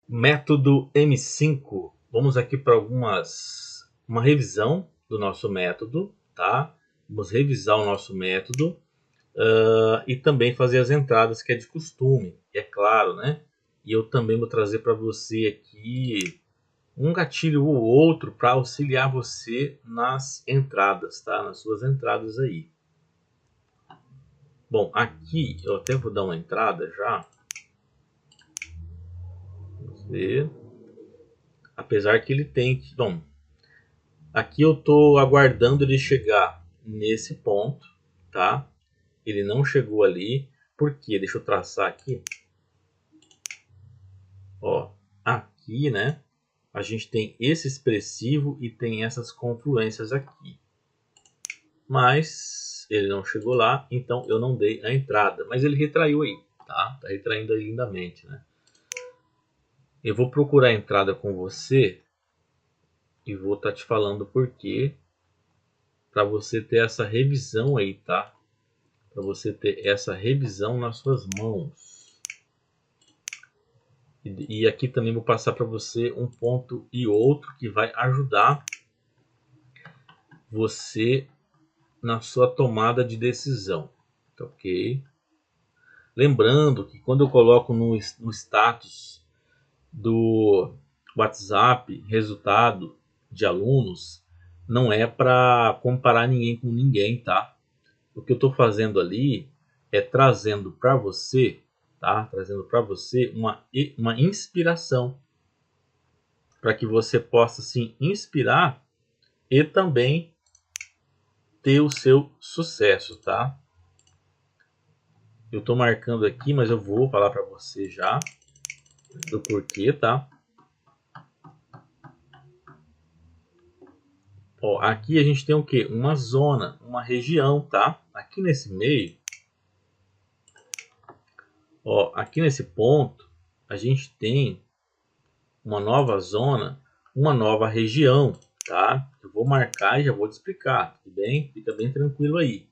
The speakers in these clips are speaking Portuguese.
Método M5. Vamos aqui para uma revisão do nosso método, tá? Vamos revisar o nosso método e também fazer as entradas que é de costume, é claro, né? E eu também vou trazer para você aqui um gatilho ou outro para auxiliar você nas entradas, tá? Nas suas entradas aí. Bom, aqui eu até vou dar uma entrada já. Vamos ver. Apesar que ele tem que... Bom, aqui eu estou aguardando ele chegar nesse ponto, tá? Ele não chegou ali. Por quê? Deixa eu traçar aqui. Ó, aqui, né? A gente tem esse expressivo e tem essas confluências aqui. Mas ele não chegou lá, então eu não dei a entrada. Mas ele retraiu aí, tá? Tá retraindo aí lindamente, né? Eu vou procurar a entrada com você e vou estar te falando por quê, para você ter essa revisão aí, tá? Para você ter essa revisão nas suas mãos. E aqui também vou passar para você um ponto e outro que vai ajudar você na sua tomada de decisão, tá ok? Lembrando que quando eu coloco no status do WhatsApp resultado de alunos, não é para comparar ninguém com ninguém, tá? O que eu estou fazendo ali é trazendo para você, tá? Trazendo para você uma inspiração para que você possa se inspirar e também ter o seu sucesso, tá? Eu estou marcando aqui, mas eu vou falar para você já do porquê, tá? Ó, aqui a gente tem o que? Uma zona, uma região, tá? Aqui nesse meio, ó, aqui nesse ponto, a gente tem uma nova zona, uma nova região, tá? Eu vou marcar e já vou te explicar, tudo bem? Fica bem tranquilo aí.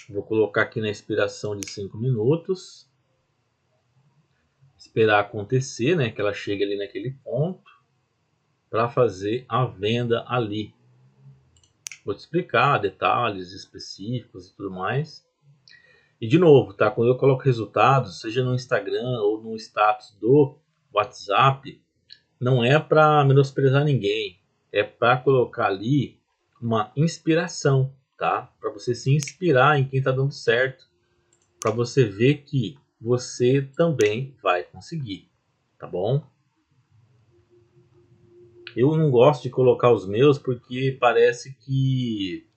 Vou colocar aqui na expiração de 5 minutos. Esperar acontecer, né? Que ela chegue ali naquele ponto para fazer a venda ali. Vou te explicar detalhes específicos e tudo mais. E de novo, tá? Quando eu coloco resultados, seja no Instagram ou no status do WhatsApp, não é para menosprezar ninguém, é para colocar ali uma inspiração, tá? Para você se inspirar em quem está dando certo, para você ver que você também vai conseguir, tá bom? Eu não gosto de colocar os meus porque parece que,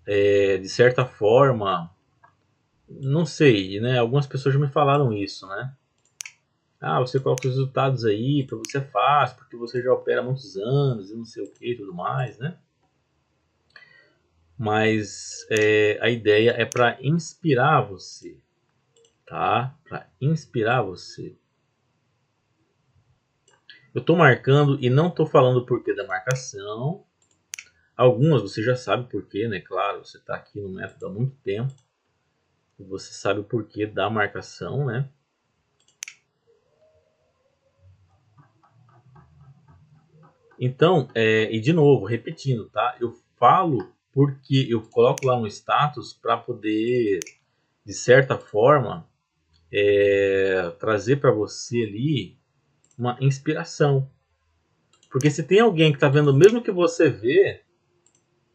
de certa forma, não sei, né? Algumas pessoas já me falaram isso, né? Ah, você coloca os resultados aí, para você é fácil, porque você já opera há muitos anos e não sei o que e tudo mais, né? Mas a ideia é para inspirar você, tá? Para inspirar você. Eu estou marcando e não estou falando o porquê da marcação. Algumas você já sabe porquê, né? Claro, você está aqui no método há muito tempo e você sabe o porquê da marcação, né? Então, e de novo, repetindo, tá? Eu falo porque eu coloco lá no status para poder, de certa forma, trazer para você ali uma inspiração. Porque se tem alguém que está vendo o mesmo que você vê,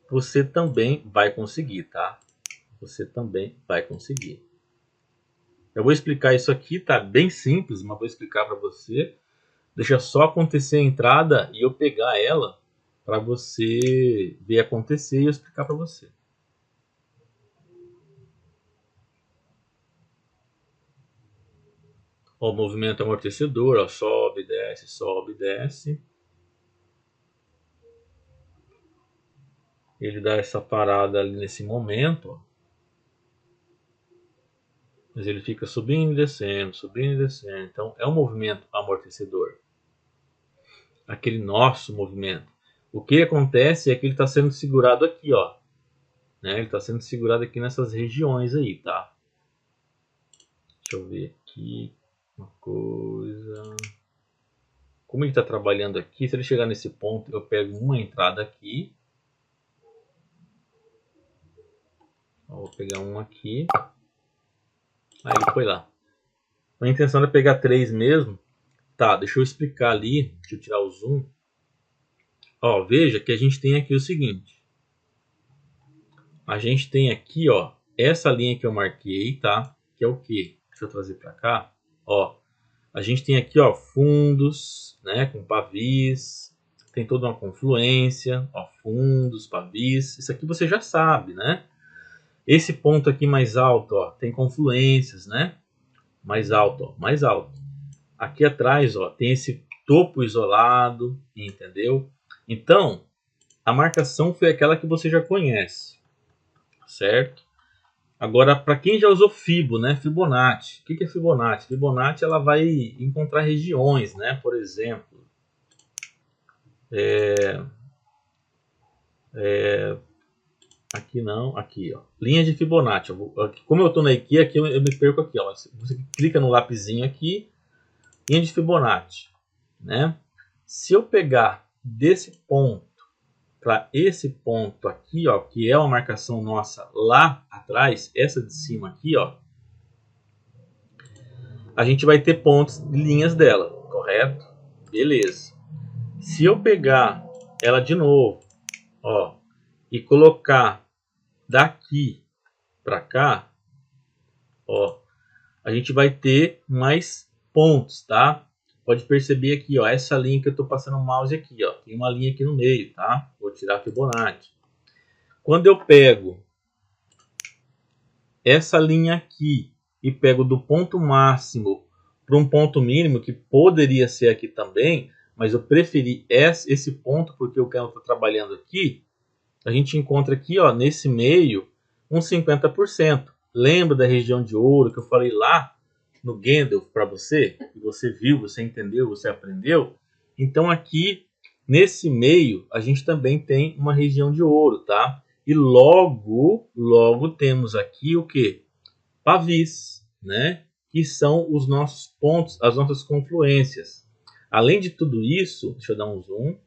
você também vai conseguir, tá? Você também vai conseguir. Eu vou explicar isso aqui, tá bem simples, mas vou explicar para você. Deixa só acontecer a entrada e eu pegar ela para você ver acontecer e eu explicar para você. Ó, o movimento amortecedor, ó, sobe, desce, sobe, desce. Ele dá essa parada ali nesse momento, ó. Mas ele fica subindo e descendo, subindo e descendo. Então é um movimento amortecedor. Aquele nosso movimento. O que acontece é que ele está sendo segurado aqui, ó. Né? Ele está sendo segurado aqui nessas regiões aí, tá? Deixa eu ver aqui uma coisa. como ele está trabalhando aqui, se ele chegar nesse ponto, eu pego uma entrada aqui. Vou pegar uma aqui. Aí ele foi lá. A intenção é pegar 3 mesmo. Tá, deixa eu explicar ali. Deixa eu tirar o zoom. Ó, veja que a gente tem aqui o seguinte. A gente tem aqui, ó, essa linha que eu marquei, tá? Que é o quê? Deixa eu trazer para cá. Ó, a gente tem aqui, ó, fundos, né, com pavis. Tem toda uma confluência, ó, fundos, pavis. Isso aqui você já sabe, né? Esse ponto aqui mais alto, ó, tem confluências, né? Mais alto, ó, mais alto. Aqui atrás, ó, tem esse topo isolado, entendeu? Então, a marcação foi aquela que você já conhece, certo? Agora, para quem já usou Fibo, né? Fibonacci. O que é Fibonacci? Fibonacci ela vai encontrar regiões, né? Por exemplo, aqui não, aqui, ó. Linha de Fibonacci. Como eu estou na IKEA, aqui eu me perco aqui, ó. Você clica no lapisinho aqui, linha de Fibonacci, né? Se eu pegar desse ponto para esse ponto aqui, ó, que é uma marcação nossa lá atrás, essa de cima aqui, ó, a gente vai ter pontos, linhas dela, correto? Beleza. Se eu pegar ela de novo, ó, e colocar daqui para cá, ó, a gente vai ter mais pontos, tá? Pode perceber aqui, ó, essa linha que eu estou passando o mouse aqui, ó, tem uma linha aqui no meio, tá? Vou tirar a Fibonacci. Quando eu pego essa linha aqui e pego do ponto máximo para um ponto mínimo, que poderia ser aqui também, mas eu preferi esse ponto porque eu quero estar trabalhando aqui, a gente encontra aqui, ó, nesse meio, uns 50%. Lembra da região de ouro que eu falei lá no Gandalf para você? Que você viu, você entendeu, você aprendeu? Então aqui, nesse meio, a gente também tem uma região de ouro, tá? E logo temos aqui o que? Pavis, né? Que são os nossos pontos, as nossas confluências. Além de tudo isso, deixa eu dar um zoom.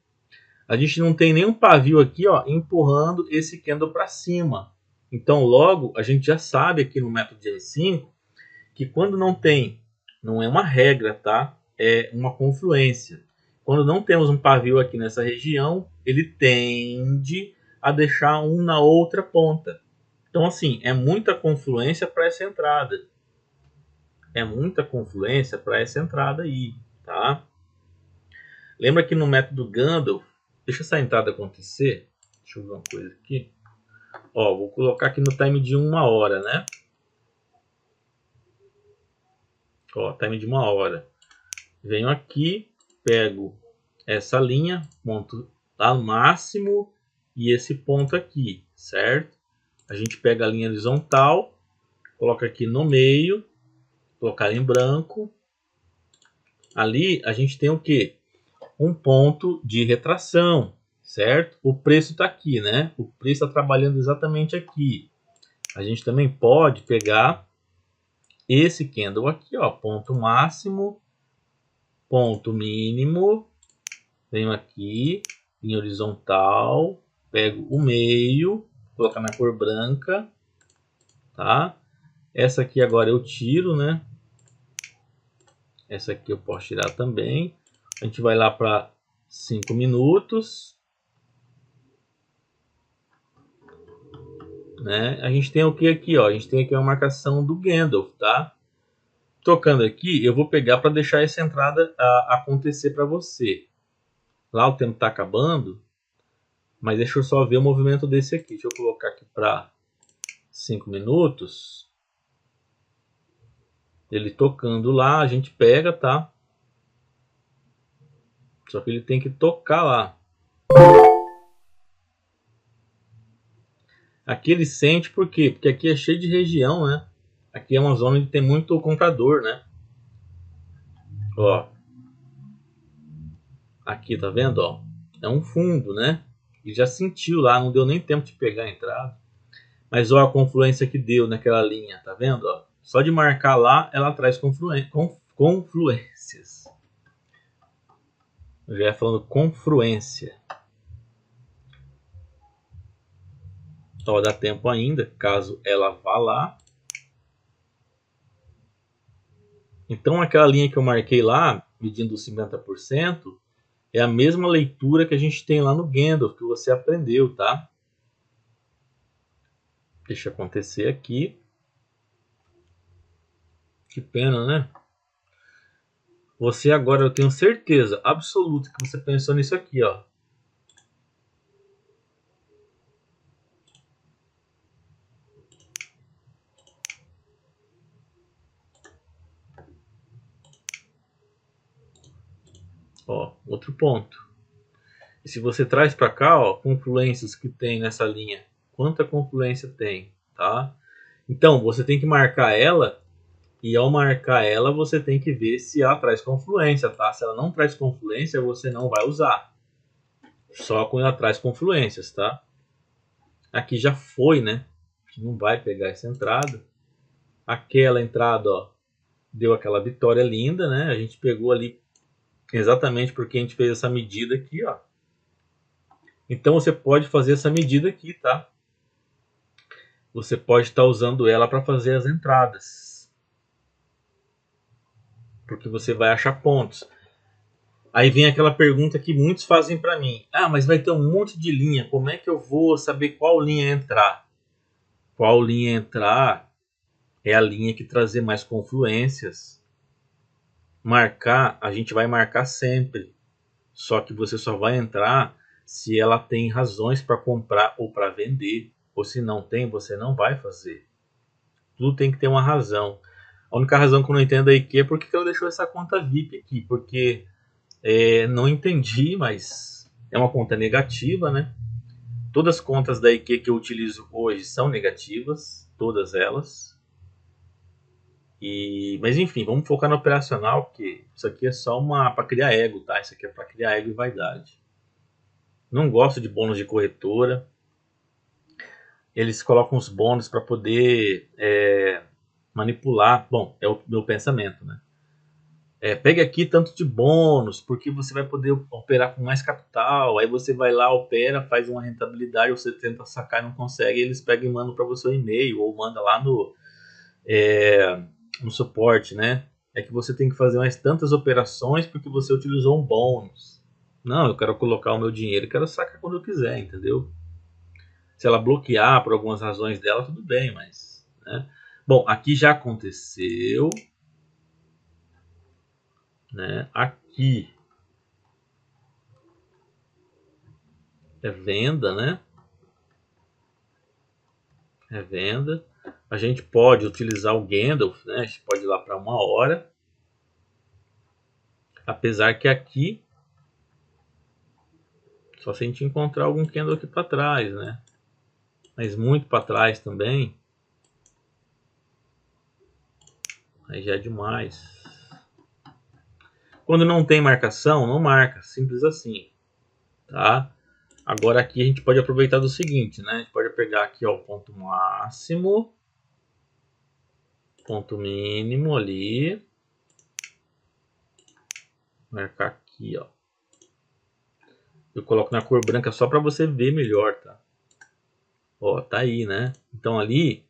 A gente não tem nenhum pavio aqui, ó, empurrando esse candle para cima. Então, logo, a gente já sabe aqui no método de R5 que quando não tem, não é uma regra, tá? É uma confluência. Quando não temos um pavio aqui nessa região, ele tende a deixar um na outra ponta. Então, assim, é muita confluência para essa entrada. É muita confluência para essa entrada aí, tá? Lembra que no método Gandalf, deixa essa entrada acontecer. Deixa eu ver uma coisa aqui. Ó, vou colocar aqui no time de 1 hora, né? Ó, time de 1 hora. Venho aqui, pego essa linha, ponto lá no máximo e esse ponto aqui, certo? A gente pega a linha horizontal, coloca aqui no meio, colocar em branco. Ali a gente tem o que? Um ponto de retração, certo? O preço está aqui, né? O preço está trabalhando exatamente aqui. A gente também pode pegar esse candle aqui, ó, ponto máximo, ponto mínimo, venho aqui em horizontal, pego o meio, colocar na cor branca, tá? Essa aqui agora eu tiro, né? Essa aqui eu posso tirar também. A gente vai lá para 5 minutos. Né? A gente tem o que aqui, ó? A gente tem aqui uma marcação do Gandalf, tá? Tocando aqui, eu vou pegar para deixar essa entrada acontecer para você. Lá o tempo está acabando, mas deixa eu só ver o movimento desse aqui. Deixa eu colocar aqui para 5 minutos. Ele tocando lá, a gente pega, tá? Só que ele tem que tocar lá. Aqui ele sente por quê? Porque aqui é cheio de região, né? Aqui é uma zona onde tem muito comprador, né? Ó. Aqui, tá vendo, ó? É um fundo, né? E já sentiu lá, não deu nem tempo de pegar a entrada. Mas ó a confluência que deu naquela linha, tá vendo, ó? Só de marcar lá, ela traz confluências. Eu já ia falando confluência. Ó, dá tempo ainda, caso ela vá lá. Então aquela linha que eu marquei lá, medindo 50%, é a mesma leitura que a gente tem lá no Gandalf, que você aprendeu, tá? Deixa acontecer aqui. Que pena, né? Você agora, eu tenho certeza absoluta que você pensou nisso aqui, ó. Ó, outro ponto. E se você traz para cá, ó, confluências que tem nessa linha, quanta confluência tem, tá? Então, você tem que marcar ela, e ao marcar ela, você tem que ver se ela traz confluência, tá? Se ela não traz confluência, você não vai usar. Só quando ela traz confluências, tá? Aqui já foi, né? Não vai pegar essa entrada. Aquela entrada, ó, deu aquela vitória linda, né? A gente pegou ali exatamente porque a gente fez essa medida aqui, ó. Então você pode fazer essa medida aqui, tá? Você pode estar usando ela para fazer as entradas, porque você vai achar pontos. Aí vem aquela pergunta que muitos fazem para mim: ah, mas vai ter um monte de linha, como é que eu vou saber qual linha entrar? Qual linha entrar é a linha que trazer mais confluências. Marcar, a gente vai marcar sempre, só que você só vai entrar se ela tem razões para comprar ou para vender, ou se não tem, você não vai fazer. Tudo tem que ter uma razão. A única razão que eu não entendo aí que é porque ela deixou essa conta VIP aqui, porque não entendi, mas é uma conta negativa, né? Todas as contas da IQ que eu utilizo hoje são negativas, todas elas. Mas enfim, vamos focar no operacional, porque isso aqui é só para criar ego, tá? Isso aqui é para criar ego e vaidade. Não gosto de bônus de corretora. Eles colocam os bônus para poder manipular. Bom, é o meu pensamento, né? Pegue aqui tanto de bônus, porque você vai poder operar com mais capital. Aí você vai lá, opera, faz uma rentabilidade, você tenta sacar e não consegue, eles pegam e mandam para você um e-mail ou manda lá no suporte, né? É que você tem que fazer mais tantas operações porque você utilizou um bônus. Não, eu quero colocar o meu dinheiro e quero sacar quando eu quiser, entendeu? Se ela bloquear por algumas razões dela, tudo bem, mas... Né? Bom, aqui já aconteceu. Né? Aqui é venda, né? É venda. A gente pode utilizar o Gandalf, né? A gente pode ir lá para 1 hora. Apesar que aqui, só se a gente encontrar algum candle aqui para trás, né? Mas muito para trás também. Aí já é demais. Quando não tem marcação, não marca. Simples assim. Tá? Agora aqui a gente pode aproveitar do seguinte, né? A gente pode pegar aqui ó, o ponto máximo. Ponto mínimo ali. Marcar aqui, ó. Eu coloco na cor branca só para você ver melhor, tá? Ó, tá aí, né? Então ali,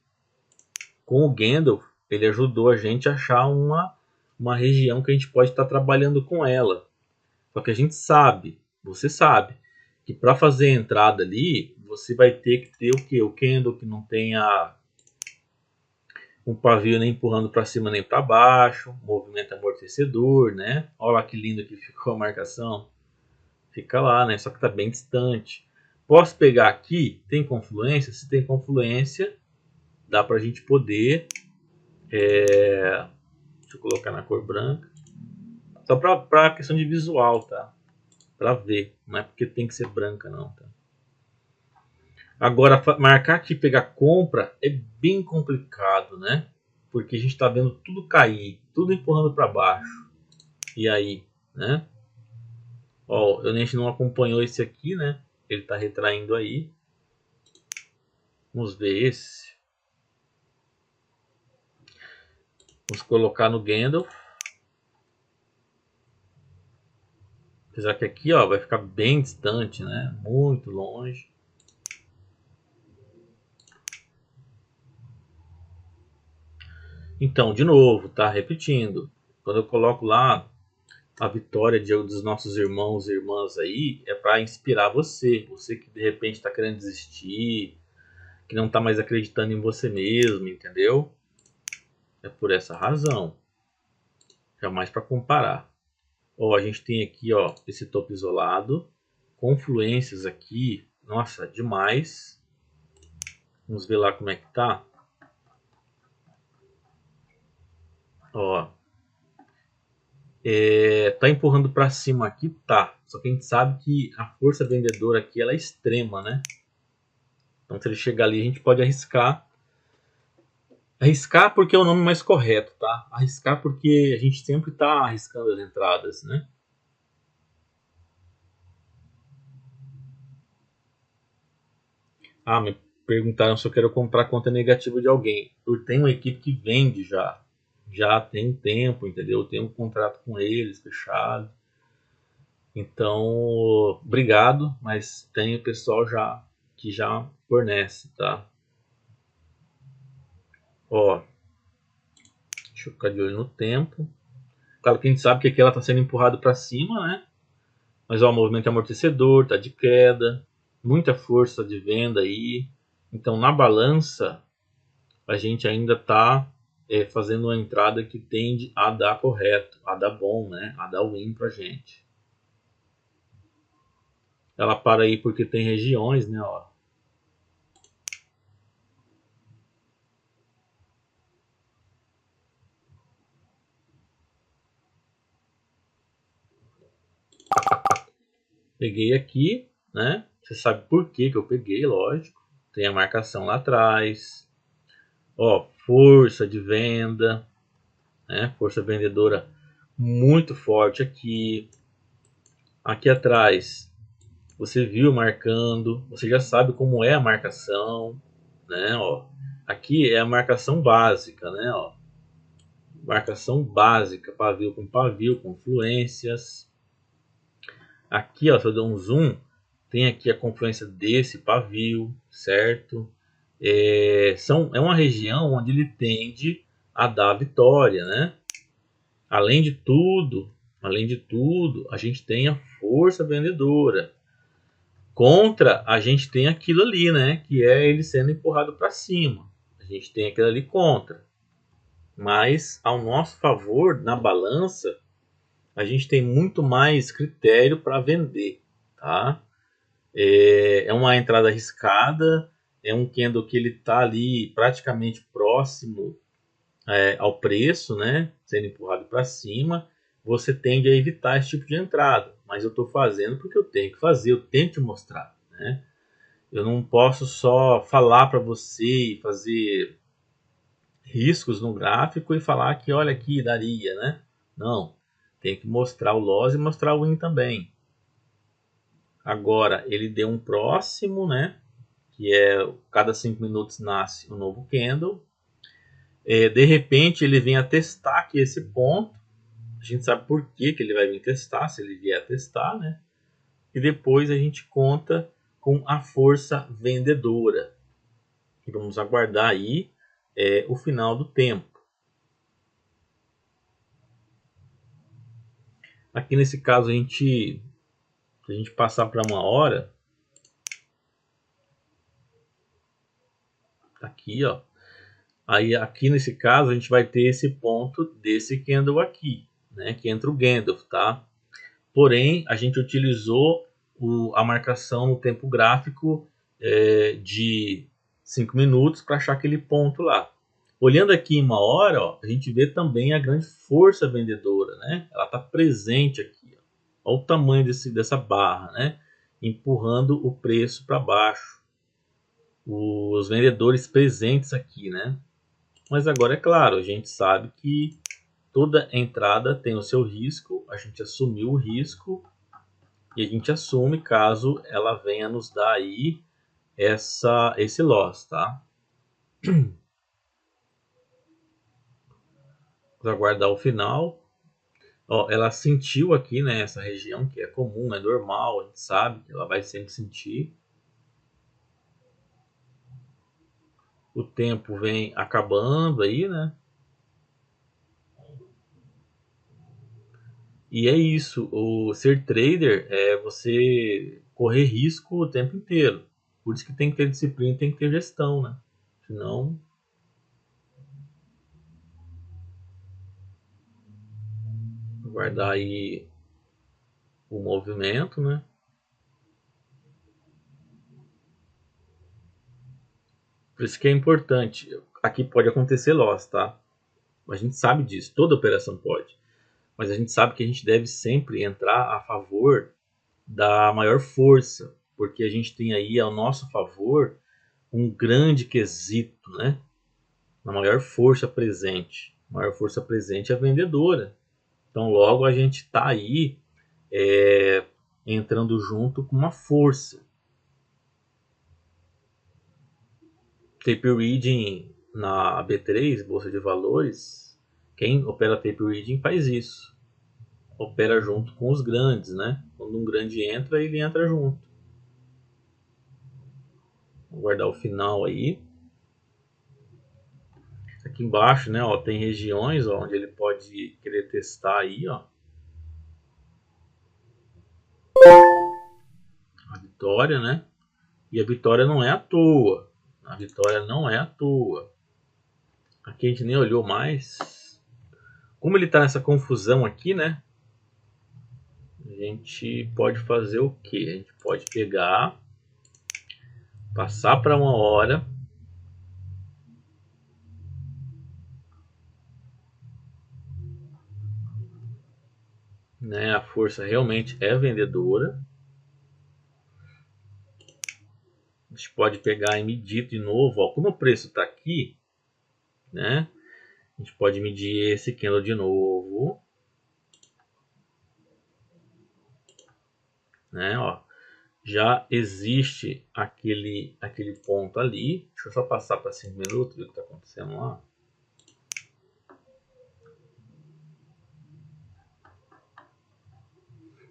com o Gandalf, ele ajudou a gente a achar uma região que a gente pode estar trabalhando com ela. Só que a gente sabe, você sabe, que para fazer a entrada ali, você vai ter que ter o que? O candle que não tenha um pavio nem empurrando para cima nem para baixo, movimento amortecedor, né? Olha lá que lindo que ficou a marcação. Fica lá, né? Só que está bem distante. Posso pegar aqui? Tem confluência? Se tem confluência, dá para a gente poder... deixa eu colocar na cor branca. Só para questão de visual, tá? Para ver. Não é porque tem que ser branca, não, tá? Agora, marcar aqui e pegar compra é bem complicado, né? Porque a gente está vendo tudo cair, tudo empurrando para baixo. E aí, né? Ó, a gente não acompanhou esse aqui, né? Ele está retraindo aí. Vamos ver esse. Vamos colocar no Gandalf. Apesar que aqui, ó, vai ficar bem distante, né? Muito longe. Então, de novo, tá? Repetindo. Quando eu coloco lá a vitória dos nossos irmãos e irmãs aí, é para inspirar você. Você que de repente está querendo desistir, que não está mais acreditando em você mesmo, entendeu? É por essa razão. Jamais para comparar. Ó, a gente tem aqui, ó, esse topo isolado. Confluências aqui. Nossa, demais. Vamos ver lá como é que tá. Ó, tá empurrando para cima aqui, tá. Só que a gente sabe que a força vendedora aqui ela é extrema, né? Então se ele chegar ali, a gente pode arriscar. Arriscar porque é o nome mais correto, tá? Arriscar porque a gente sempre tá arriscando as entradas, né? Ah, me perguntaram se eu quero comprar conta negativa de alguém. Eu tenho uma equipe que vende já. Já tem um tempo, entendeu? Eu tenho um contrato com eles fechado. Então, obrigado, mas tem o pessoal já que já fornece, tá? Ó, deixa eu ficar de olho no tempo. Claro que a gente sabe que aqui ela está sendo empurrada para cima, né? Mas ó, o movimento amortecedor, tá de queda, muita força de venda aí. Então na balança a gente ainda está fazendo uma entrada que tende a dar correto, a dar bom, né? A dar win pra gente. Ela para aí porque tem regiões, né? Ó. Peguei aqui, né? Você sabe por que eu peguei, lógico. Tem a marcação lá atrás. Ó, força de venda, né? Força vendedora muito forte aqui. Aqui atrás, você viu marcando, você já sabe como é a marcação, né? Ó, aqui é a marcação básica, né? Ó, marcação básica, pavio, confluências. Aqui, ó, se eu der um zoom, tem aqui a confluência desse pavio, certo? É uma região onde ele tende a dar vitória, né? Além de tudo, além de tudo, a gente tem a força vendedora. Contra, a gente tem aquilo ali, né? Que é ele sendo empurrado para cima. A gente tem aquilo ali contra. Mas, ao nosso favor, na balança, a gente tem muito mais critério para vender, tá? É uma entrada arriscada, é um candle que ele está ali praticamente próximo ao preço, né? Sendo empurrado para cima. Você tende a evitar esse tipo de entrada. Mas eu estou fazendo porque eu tenho que fazer, eu tenho que mostrar, né? Eu não posso só falar para você e fazer riscos no gráfico e falar que olha aqui daria, né? Não, tem que mostrar o loss e mostrar o win também. Agora ele deu um próximo, né? Que é cada 5 minutos nasce um novo candle. De repente ele vem a testar aqui esse ponto. A gente sabe por que ele vai vir testar, se ele vier a testar, né? E depois a gente conta com a força vendedora. E vamos aguardar aí o final do tempo. Aqui nesse caso se a gente passar para uma hora, tá aqui ó, aí aqui nesse caso a gente vai ter esse ponto desse candle aqui, né, que entra o Gandalf, tá? Porém a gente utilizou a marcação no tempo gráfico de 5 minutos para achar aquele ponto lá. Olhando aqui em uma hora, ó, a gente vê também a grande força vendedora, né? Ela está presente aqui. Ó. Olha o tamanho dessa barra, né? Empurrando o preço para baixo. Os vendedores presentes aqui, né? Mas agora é claro, a gente sabe que toda entrada tem o seu risco. A gente assumiu o risco e a gente assume caso ela venha nos dar aí esse loss, tá? Vamos aguardar o final. Ó, ela sentiu aqui, né, essa região que é comum, é normal, a gente sabe que ela vai sempre sentir. O tempo vem acabando aí, né? E é isso, o ser trader é você correr risco o tempo inteiro. Por isso que tem que ter disciplina, tem que ter gestão, né? Senão, guardar aí o movimento, né? Por isso que é importante. Aqui pode acontecer loss, tá? A gente sabe disso, toda operação pode. Mas a gente sabe que a gente deve sempre entrar a favor da maior força, porque a gente tem aí ao nosso favor um grande quesito, né? A maior força presente. A maior força presente é a vendedora. Então logo a gente está aí entrando junto com uma força. Tape reading na B3, Bolsa de Valores, quem opera tape reading faz isso. Opera junto com os grandes, né? Quando um grande entra, ele entra junto. Vou guardar o final aí. Aqui embaixo, né, ó, tem regiões ó, onde ele pode querer testar aí, ó. A vitória, né? E a vitória não é à toa. A vitória não é à toa. Aqui a gente nem olhou mais. Como ele está nessa confusão aqui, né? A gente pode fazer o que? A gente pode pegar, passar para uma hora. Né? A força realmente é vendedora. A gente pode pegar e medir de novo. Ó, como o preço está aqui, né? A gente pode medir esse candle de novo. Né? Ó, já existe aquele ponto ali. Deixa eu só passar para 5 minutos, ver o que está acontecendo lá.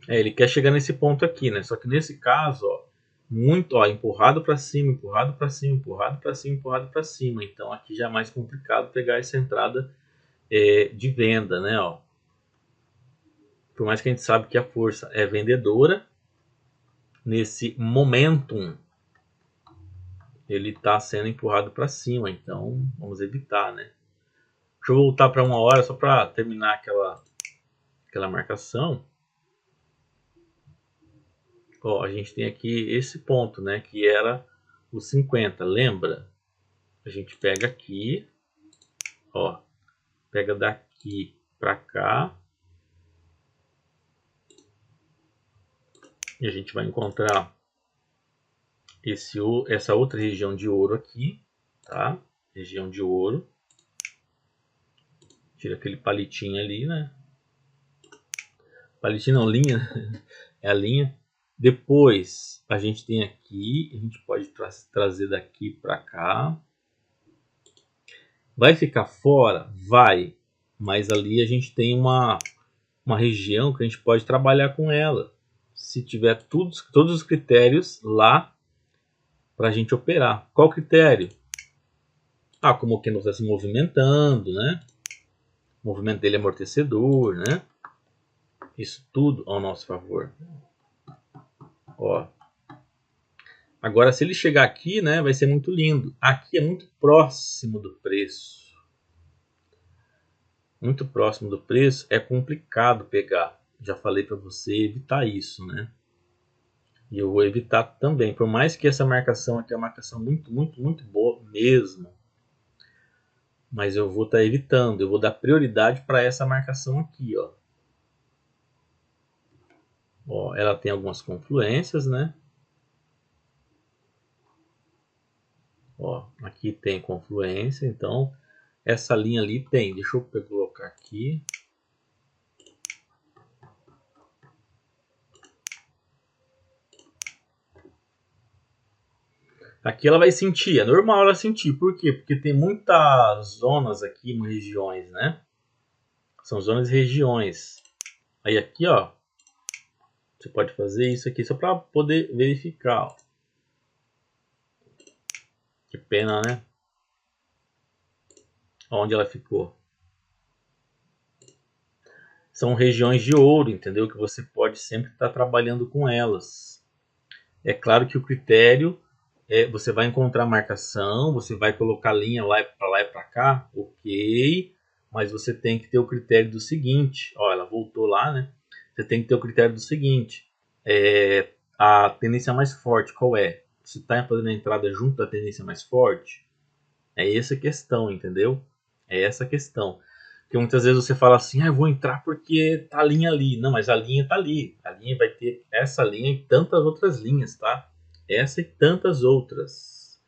Ele quer chegar nesse ponto aqui, né? Só que nesse caso, ó, muito, ó, empurrado para cima, empurrado para cima, empurrado para cima, empurrado para cima. Então aqui já é mais complicado pegar essa entrada de venda, né? Ó. Por mais que a gente sabe que a força é vendedora, nesse momentum ele está sendo empurrado para cima, então vamos evitar, né? Deixa eu voltar para uma hora só para terminar aquela marcação. Ó, a gente tem aqui esse ponto, né? Que era o 50, lembra? A gente pega aqui, ó, pega daqui para cá e a gente vai encontrar essa outra região de ouro aqui, tá? Região de ouro. Tira aquele palitinho ali, né? Palitinho não, linha, é a linha. Depois a gente tem aqui, a gente pode trazer daqui para cá. Vai ficar fora? Vai. Mas ali a gente tem uma região que a gente pode trabalhar com ela. Se tiver todos os critérios lá para a gente operar. Qual critério? Ah, como o candle está se movimentando, né? O movimento dele é amortecedor, né? Isso tudo ao nosso favor. Ó. Agora, se ele chegar aqui, né, vai ser muito lindo. Aqui é muito próximo do preço. Muito próximo do preço é complicado pegar. Já falei para você evitar isso, né? E eu vou evitar também. Por mais que essa marcação aqui é uma marcação muito, muito, muito boa mesmo. Mas eu vou estar evitando. Eu vou dar prioridade para essa marcação aqui, ó. Ó, ela tem algumas confluências, né? Ó, aqui tem confluência, então essa linha ali tem. Deixa eu colocar aqui. Aqui ela vai sentir, é normal ela sentir. Por quê? Porque tem muitas zonas aqui, regiões, né? São zonas e regiões. Aí aqui, ó, você pode fazer isso aqui só para poder verificar, ó. Que pena, né? Onde ela ficou. São regiões de ouro, entendeu? Que você pode sempre estar trabalhando com elas. É claro que o critério é, você vai encontrar marcação, você vai colocar linha lá e para cá, ok, mas você tem que ter o critério do seguinte, ó, ela voltou lá, né? Você tem que ter o critério do seguinte, a tendência mais forte qual é? Você está fazendo a entrada junto da tendência mais forte? É essa a questão, entendeu? É essa a questão. Porque muitas vezes você fala assim, ah, eu vou entrar porque tá a linha ali. Não, mas a linha tá ali. A linha vai ter essa linha e tantas outras linhas, tá? Essa e tantas outras.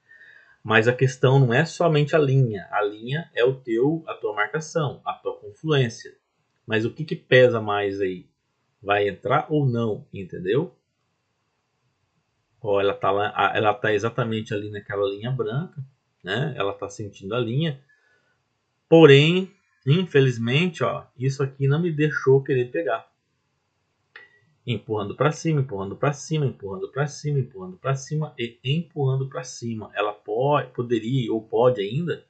Mas a questão não é somente a linha. A linha é a tua marcação, a tua confluência. Mas o que que pesa mais aí? Vai entrar ou não, entendeu? Ó, ela tá exatamente ali naquela linha branca, né? Ela tá sentindo a linha. Porém, infelizmente, ó, isso aqui não me deixou querer pegar. Empurrando para cima, empurrando para cima, empurrando para cima, empurrando para cima e empurrando para cima. Ela poderia ou pode ainda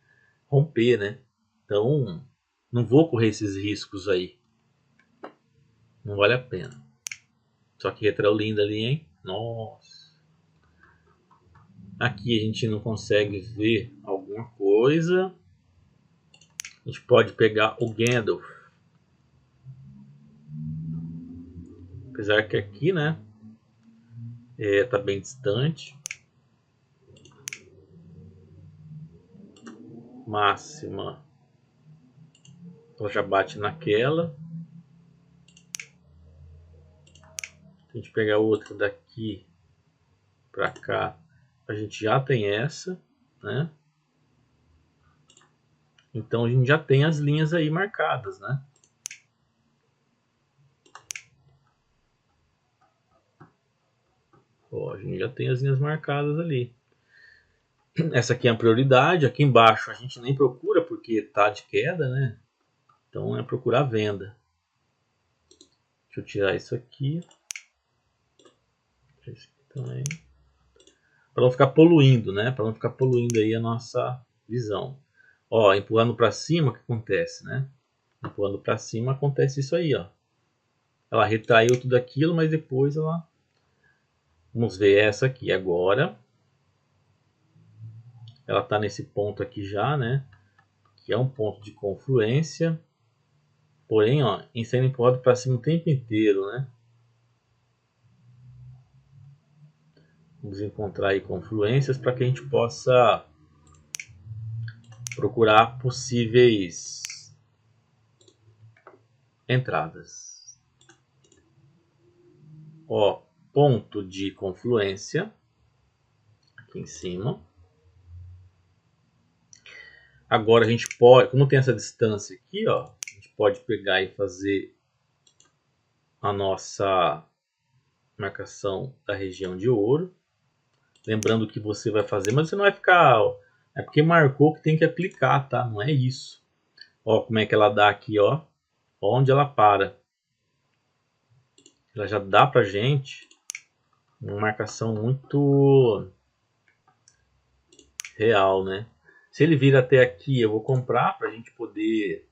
romper, né? Então, não vou correr esses riscos aí. Não vale a pena. Só que retraiu linda ali, hein? Nossa. Aqui a gente não consegue ver alguma coisa. A gente pode pegar o Gandalf. Apesar que aqui, né? Tá bem distante. Máxima. Ela já bate naquela. Se a gente pegar outra daqui para cá, a gente já tem essa, né? Então a gente já tem as linhas aí marcadas, né? Ó, a gente já tem as linhas marcadas ali. Essa aqui é a prioridade. Aqui embaixo a gente nem procura porque tá de queda, né? Então é procurar venda. Deixa eu tirar isso aqui. Esse aqui também. Para não ficar poluindo, né? Para não ficar poluindo aí a nossa visão. Ó, empurrando para cima, o que acontece, né? Empurrando para cima acontece isso aí, ó. Ela retraiu tudo aquilo, mas depois ela... Vamos ver essa aqui agora. Ela está nesse ponto aqui já, né? Que é um ponto de confluência. Porém, ó, em sendo empurrado para cima o tempo inteiro, né? Vamos encontrar aí confluências para que a gente possa procurar possíveis entradas. Ó, ponto de confluência aqui em cima. Agora a gente pode, como tem essa distância aqui, ó, a gente pode pegar e fazer a nossa marcação da região de ouro. Lembrando que você vai fazer, mas você não vai ficar... É porque marcou que tem que aplicar, tá? Não é isso. Ó como é que ela dá aqui, ó. Onde ela para. Ela já dá pra gente uma marcação muito real, né? Se ele vir até aqui, eu vou comprar pra gente poder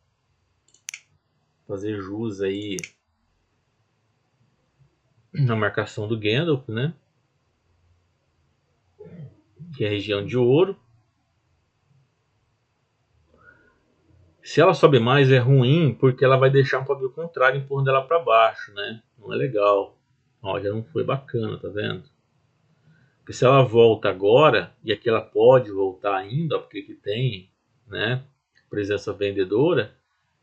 fazer jus aí na marcação do Gandalf, né? Que é a região de ouro. Se ela sobe mais é ruim porque ela vai deixar um pavio contrário empurrando ela para baixo, né? Não é legal. Ó, já não foi bacana, tá vendo? Porque se ela volta agora, e aqui ela pode voltar ainda, porque aqui tem, né, presença vendedora,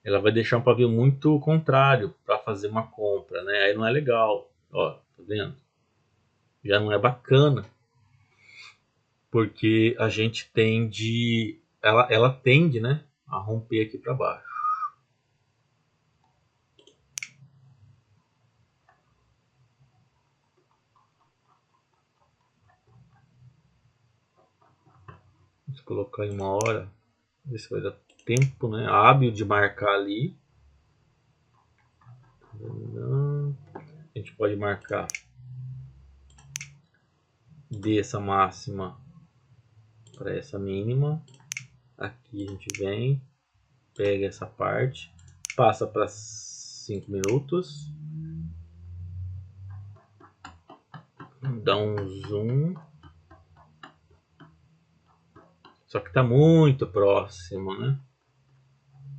ela vai deixar um pavio muito contrário para fazer uma compra, né? Aí não é legal. Ó, tá vendo? Já não é bacana, porque a gente tende, ela tende, né, a romper aqui para baixo. Vamos colocar em uma hora, ver se vai dar tempo, né? Hábil de marcar ali. gente pode marcar dessa máxima para essa mínima. Aqui a gente vem, pega essa parte, passa para 5 minutos, dá um zoom, só que está muito próximo, né?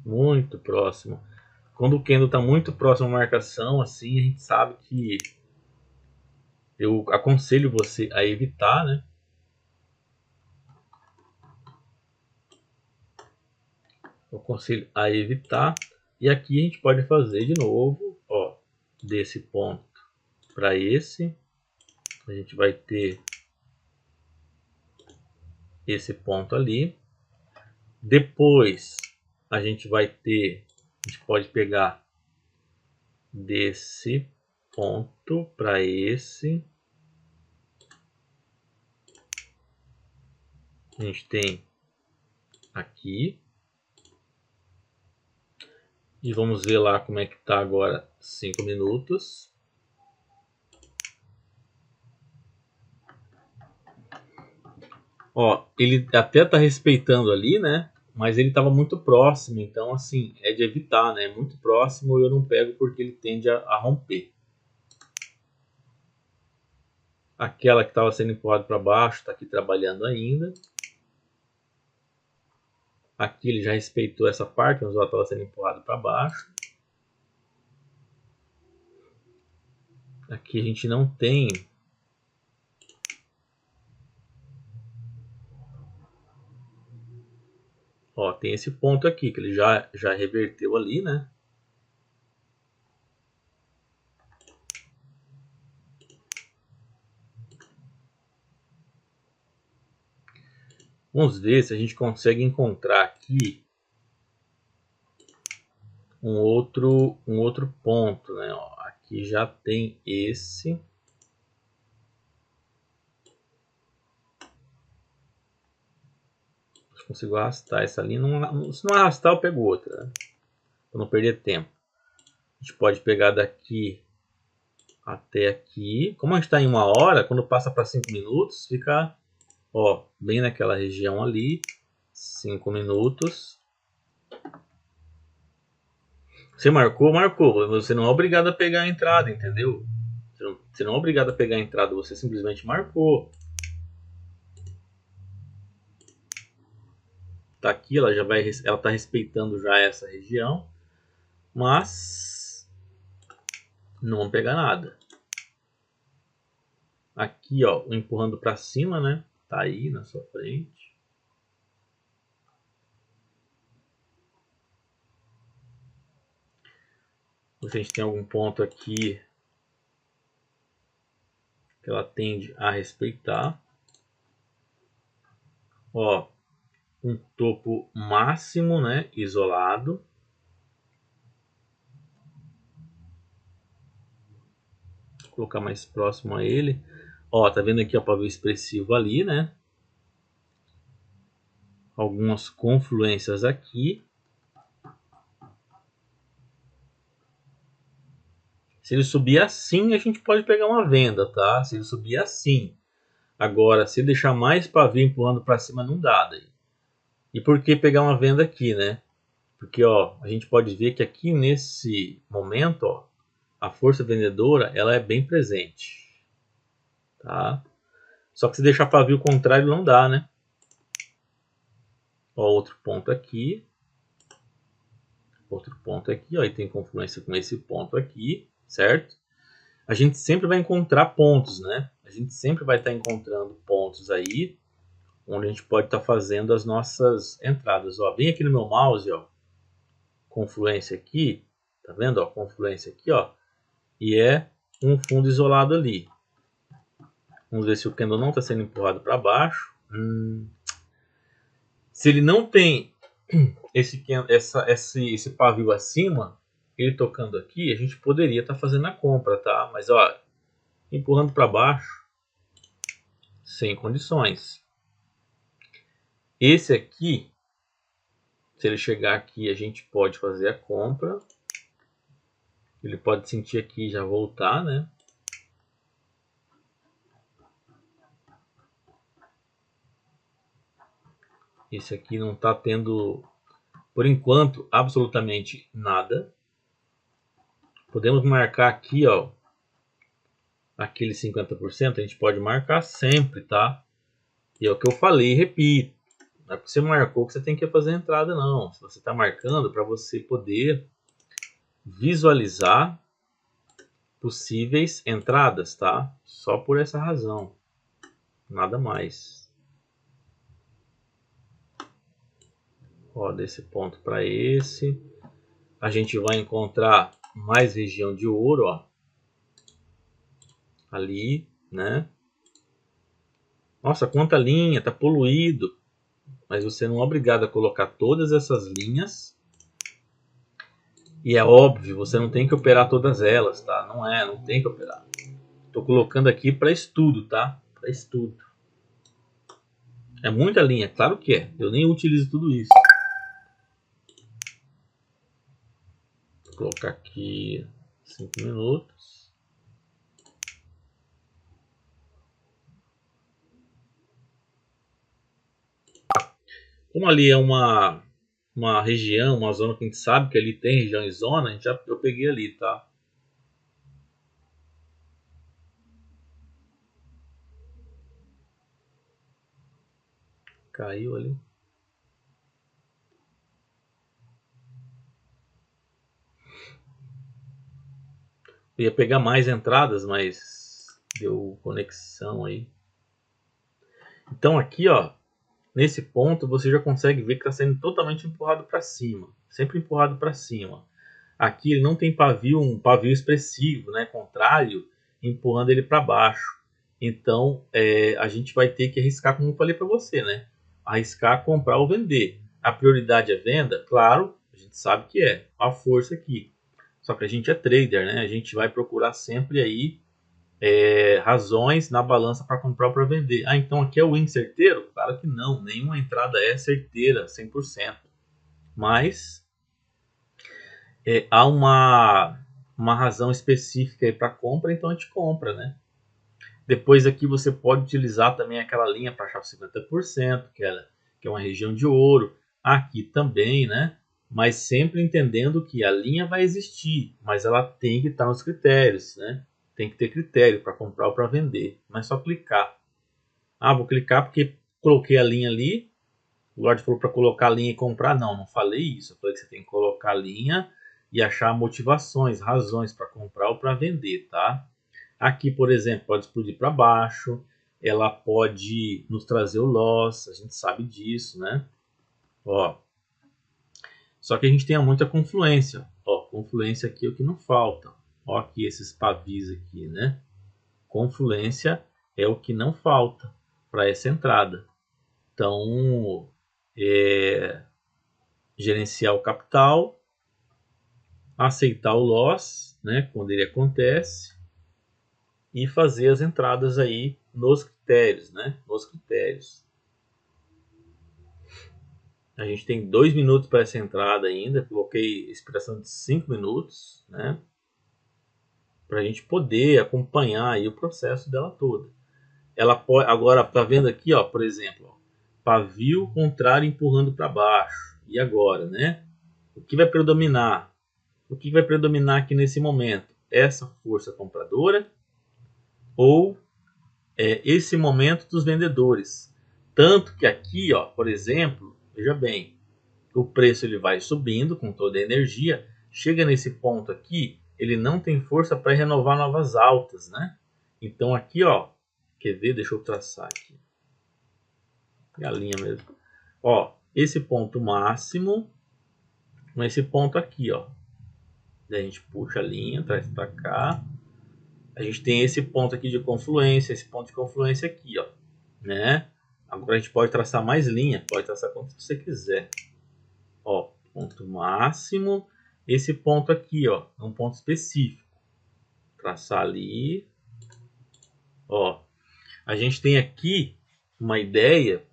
Muito próximo. Quando o candle está muito próximo à marcação, assim, a gente sabe que eu aconselho você a evitar, né? Eu aconselho a evitar. E aqui a gente pode fazer de novo, ó, desse ponto para esse. A gente vai ter esse ponto ali. Depois a gente pode pegar desse ponto para esse. A gente tem aqui. E vamos ver lá como é que tá agora 5 minutos. Ó, ele até tá respeitando ali, né? Mas ele estava muito próximo, então assim, é de evitar, né? Muito próximo eu não pego porque ele tende a romper. Aquela que estava sendo empurrada para baixo está aqui trabalhando ainda. Aqui ele já respeitou essa parte, mas ela estava sendo empurrada para baixo. Aqui a gente não tem. Ó, tem esse ponto aqui que ele já reverteu ali, né? Vamos ver se a gente consegue encontrar aqui um outro ponto, né? Ó, aqui já tem esse. Consigo arrastar essa linha. Se não arrastar, eu pego outra, né? Para não perder tempo. A gente pode pegar daqui até aqui. Como a gente está em 1 hora, quando passa para 5 minutos, fica, ó, bem naquela região ali. 5 minutos. Você marcou, marcou. Você não é obrigado a pegar a entrada, entendeu? Você não é obrigado a pegar a entrada, você simplesmente marcou. Tá aqui, ela está respeitando já essa região, mas não vamos pegar nada. Aqui, ó, empurrando para cima, né? Tá aí na sua frente. Se a gente tem algum ponto aqui que ela tende a respeitar. Ó, um topo máximo, né? Isolado. Vou colocar mais próximo a ele. Ó, tá vendo aqui o pavio expressivo ali, né? Algumas confluências aqui. Se ele subir assim, a gente pode pegar uma venda, tá? Se ele subir assim. Agora, se deixar mais pavio empurrando para cima, não dá daí. E por que pegar uma venda aqui, né? Porque, ó, a gente pode ver que aqui nesse momento, ó, a força vendedora, ela é bem presente. Tá? Só que se deixar pavio contrário, não dá, né? Ó, outro ponto aqui. Outro ponto aqui, ó, e tem confluência com esse ponto aqui, certo? A gente sempre vai encontrar pontos, né? A gente sempre vai estar encontrando pontos aí, onde a gente pode estar fazendo as nossas entradas. Ó, vem aqui no meu mouse, ó, confluência aqui, tá vendo? Ó, confluência aqui, ó, e é um fundo isolado ali. Vamos ver se o candle não está sendo empurrado para baixo. Se ele não tem esse pavio acima, ele tocando aqui, a gente poderia estar fazendo a compra, tá? Mas ó, empurrando para baixo, sem condições. Esse aqui, se ele chegar aqui, a gente pode fazer a compra. Ele pode sentir aqui e já voltar, né? Esse aqui não está tendo, por enquanto, absolutamente nada. Podemos marcar aqui, ó, aquele 50%, a gente pode marcar sempre, tá? E é o que eu falei e repito. Não é porque você marcou que você tem que fazer a entrada, não. Se você está marcando para você poder visualizar possíveis entradas, tá? Só por essa razão. Nada mais. Ó, desse ponto para esse. A gente vai encontrar mais região de ouro, ó. Ali, né? Nossa, quanta linha, tá poluído. Mas você não é obrigado a colocar todas essas linhas. E é óbvio, você não tem que operar todas elas, tá? Não tem que operar. Tô colocando aqui para estudo, tá? Para estudo. É muita linha, claro que é. Eu nem utilizo tudo isso. Vou colocar aqui 5 minutos. Como ali é uma região, uma zona que a gente sabe que ali tem região e zona, eu peguei ali, tá? Caiu ali. Eu ia pegar mais entradas, mas deu conexão aí. Então aqui, ó, nesse ponto você já consegue ver que está sendo totalmente empurrado para cima, sempre empurrado para cima. Aqui ele não tem pavio, um pavio expressivo, né, contrário, empurrando ele para baixo. Então a gente vai ter que arriscar, como eu falei para você, né? Arriscar, comprar ou vender. A prioridade é venda? Claro, a gente sabe que é a força aqui. Só que a gente é trader, né? A gente vai procurar sempre aí razões na balança para comprar ou para vender. Ah, então aqui é o win certeiro? Claro que não, nenhuma entrada é certeira 100%. Mas há uma razão específica para compra, então a gente compra, né? Depois aqui você pode utilizar também aquela linha para achar 50%, que é uma região de ouro. Aqui também, né? Mas sempre entendendo que a linha vai existir, mas ela tem que estar nos critérios, né? Tem que ter critério para comprar ou para vender. Não é só clicar. Ah, vou clicar porque coloquei a linha ali. O Lorde falou para colocar a linha e comprar. Não falei isso. Eu falei que você tem que colocar a linha e achar motivações, razões para comprar ou para vender, tá? Aqui, por exemplo, pode explodir para baixo. Ela pode nos trazer o loss. A gente sabe disso, né? Ó. Só que a gente tem muita confluência. Ó, confluência aqui é o que não falta. Ó, aqui esses pavis aqui, né? Confluência é o que não falta para essa entrada. Então, gerenciar o capital, aceitar o loss, né, quando ele acontece, e fazer as entradas aí nos critérios, né? Nos critérios. A gente tem 2 minutos para essa entrada ainda. Coloquei expiração de 5 minutos, né? Para a gente poder acompanhar aí o processo dela toda. Ela pode, agora tá vendo aqui, ó, por exemplo, ó, pavio contrário empurrando para baixo. E agora, né? O que vai predominar? O que vai predominar aqui nesse momento? Essa força compradora ou esse momento dos vendedores? Tanto que aqui, ó, por exemplo, veja bem, o preço ele vai subindo com toda a energia, chega nesse ponto aqui, ele não tem força para renovar novas altas, né? Então aqui, ó, quer ver? Deixa eu traçar aqui. A linha mesmo. Ó, esse ponto máximo com esse ponto aqui, ó. Daí a gente puxa a linha, traz para cá. A gente tem esse ponto aqui de confluência, esse ponto de confluência aqui, ó, né? Agora a gente pode traçar mais linha, pode traçar quanto você quiser. Ó, ponto máximo, esse ponto aqui, ó, é um ponto específico. Traçar ali. Ó, a gente tem aqui uma ideia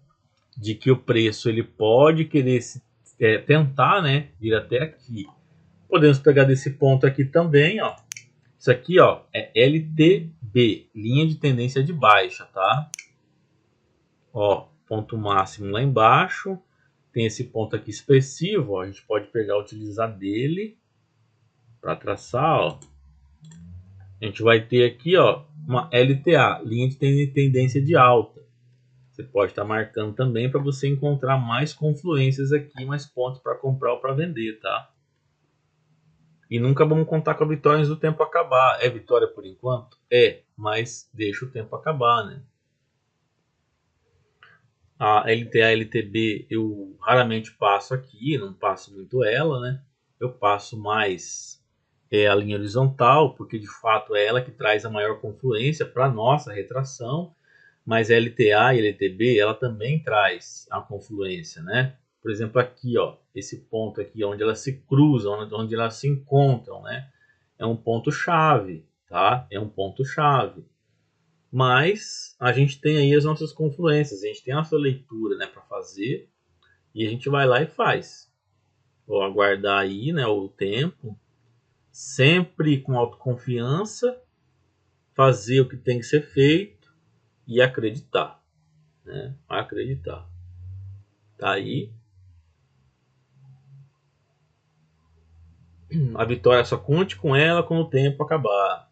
de que o preço ele pode querer tentar, né, vir até aqui. Podemos pegar desse ponto aqui também, ó. Isso aqui, ó, é LTB, linha de tendência de baixa, tá? Ó, ponto máximo lá embaixo, tem esse ponto aqui expressivo, ó, a gente pode pegar, utilizar dele para traçar, ó. A gente vai ter aqui, ó, uma LTA, linha de tendência de alta. Você pode estar marcando também para você encontrar mais confluências aqui, mais pontos para comprar ou para vender, tá? E nunca vamos contar com a vitória antes do tempo acabar. É vitória por enquanto? É, mas deixa o tempo acabar, né? A LTA, LTB eu raramente passo aqui, não passo muito ela, né? Eu passo mais a linha horizontal, porque de fato é ela que traz a maior confluência para nossa retração, mas a LTA e a LTB ela também traz a confluência, né? Por exemplo, aqui, ó, esse ponto aqui onde elas se cruzam, onde elas se encontram, né? É um ponto chave, tá? É um ponto chave. Mas a gente tem aí as nossas confluências, a gente tem a nossa leitura, né, para fazer, e a gente vai lá e faz. Vou aguardar aí, né, o tempo, sempre com autoconfiança, fazer o que tem que ser feito e acreditar, né? Acreditar. Tá aí. A vitória só conte com ela quando o tempo acabar.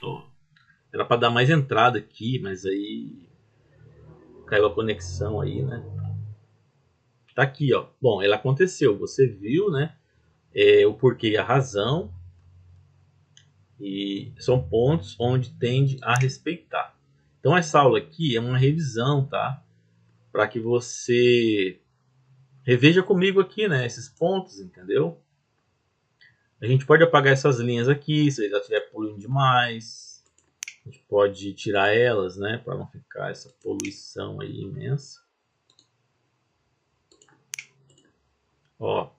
Ó, era para dar mais entrada aqui, mas aí caiu a conexão aí, né? Tá aqui, ó. Bom, ela aconteceu. Você viu, né? O porquê e a razão. E são pontos onde tende a respeitar. Então essa aula aqui é uma revisão, tá? Para que você reveja comigo aqui, né? Esses pontos, entendeu? A gente pode apagar essas linhas aqui, se já estiver poluindo demais. A gente pode tirar elas, né? Para não ficar essa poluição aí imensa. Ó,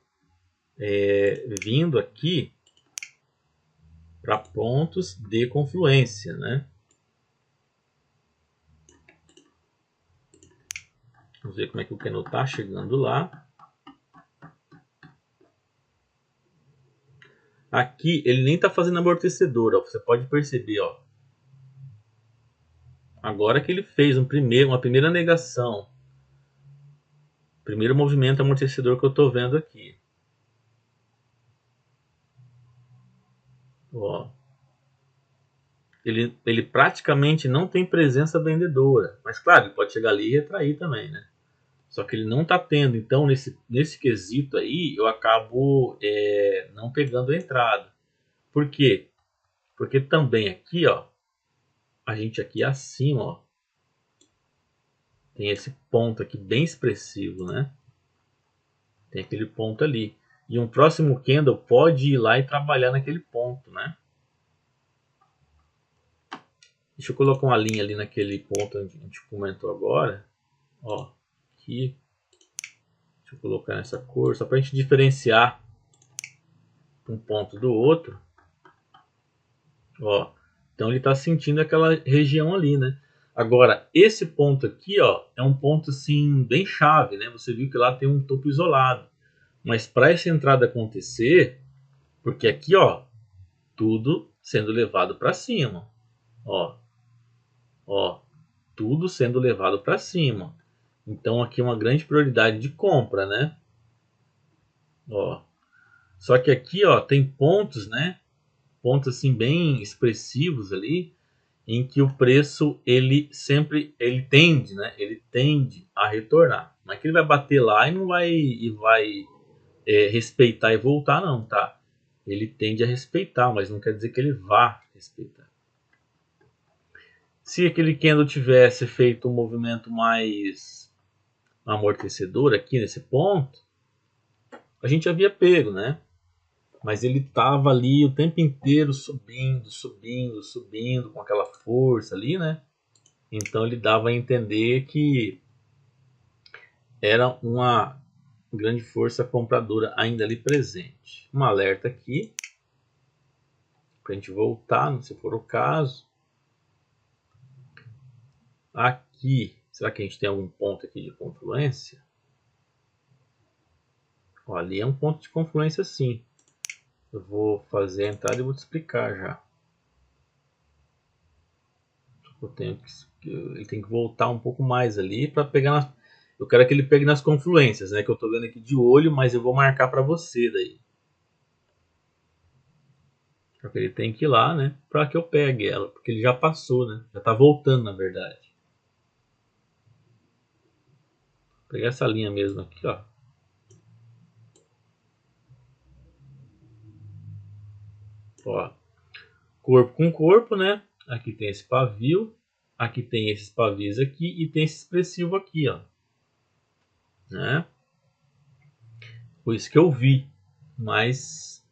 vindo aqui para pontos de confluência, né? Vamos ver como é que o candle está chegando lá. Aqui ele nem está fazendo amortecedor, ó. Você pode perceber, ó. Agora que ele fez uma primeira negação, primeiro movimento amortecedor que eu estou vendo aqui. Ó. Ele praticamente não tem presença vendedora, mas claro, ele pode chegar ali e retrair também, né? Só que ele não está tendo, então nesse quesito aí eu acabo não pegando a entrada. Por quê? Porque também aqui, ó, a gente aqui acima, ó, tem esse ponto aqui bem expressivo, né? Tem aquele ponto ali. E um próximo candle pode ir lá e trabalhar naquele ponto, né? Deixa eu colocar uma linha ali naquele ponto onde a gente comentou agora. Ó, aqui. Deixa eu colocar nessa cor, só para a gente diferenciar um ponto do outro. Ó, então ele está sentindo aquela região ali, né? Agora, esse ponto aqui, ó, é um ponto assim bem chave, né? Você viu que lá tem um topo isolado. Mas para essa entrada acontecer, porque aqui, ó, tudo sendo levado para cima, ó, ó, tudo sendo levado para cima. Então aqui é uma grande prioridade de compra, né? Ó, só que aqui, ó, tem pontos, né? Pontos assim bem expressivos ali, em que o preço ele tende, né? Ele tende a retornar. Não é que ele vai bater lá e não vai respeitar e voltar, não, tá? Ele tende a respeitar, mas não quer dizer que ele vá respeitar. Se aquele candle tivesse feito um movimento mais amortecedor aqui nesse ponto, a gente havia pego, né? Mas ele estava ali o tempo inteiro subindo, subindo, subindo com aquela força ali, né? Então ele dava a entender que era uma grande força compradora ainda ali presente. Um alerta aqui para a gente voltar, se for o caso. Aqui, será que a gente tem algum ponto aqui de confluência? Ó, ali é um ponto de confluência sim. Eu vou fazer a entrada e vou te explicar já. Deixa eu Ele tem que voltar um pouco mais ali para pegar. Eu quero que ele pegue nas confluências, né? Que eu tô vendo aqui de olho, mas eu vou marcar para você daí. Porque ele tem que ir lá, né? Para que eu pegue ela, porque ele já passou, né? Já tá voltando, na verdade. Vou pegar essa linha mesmo aqui, ó. Ó, corpo com corpo, né? Aqui tem esse pavio, aqui tem esses pavios aqui e tem esse expressivo aqui, ó. Né? Foi isso que eu vi, mas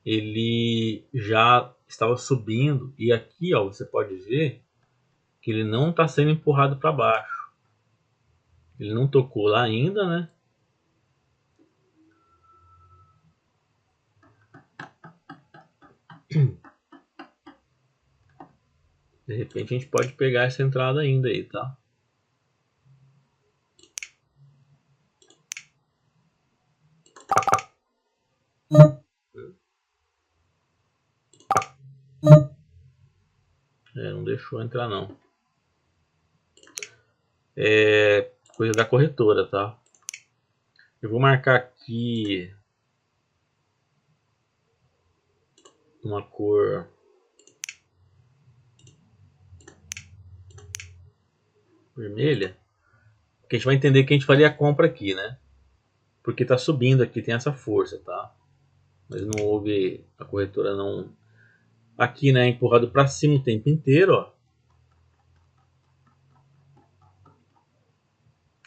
ele já estava subindo e aqui, ó, você pode ver que ele não está sendo empurrado para baixo. Ele não tocou lá ainda, né? De repente a gente pode pegar essa entrada ainda aí, tá? Não deixou entrar não. É coisa da corretora, tá? Eu vou marcar aqui uma cor vermelha, porque a gente vai entender que a gente faria a compra aqui, né? Porque tá subindo aqui, tem essa força, tá? Mas não houve, a corretora não... Aqui, né, empurrado para cima o tempo inteiro, ó.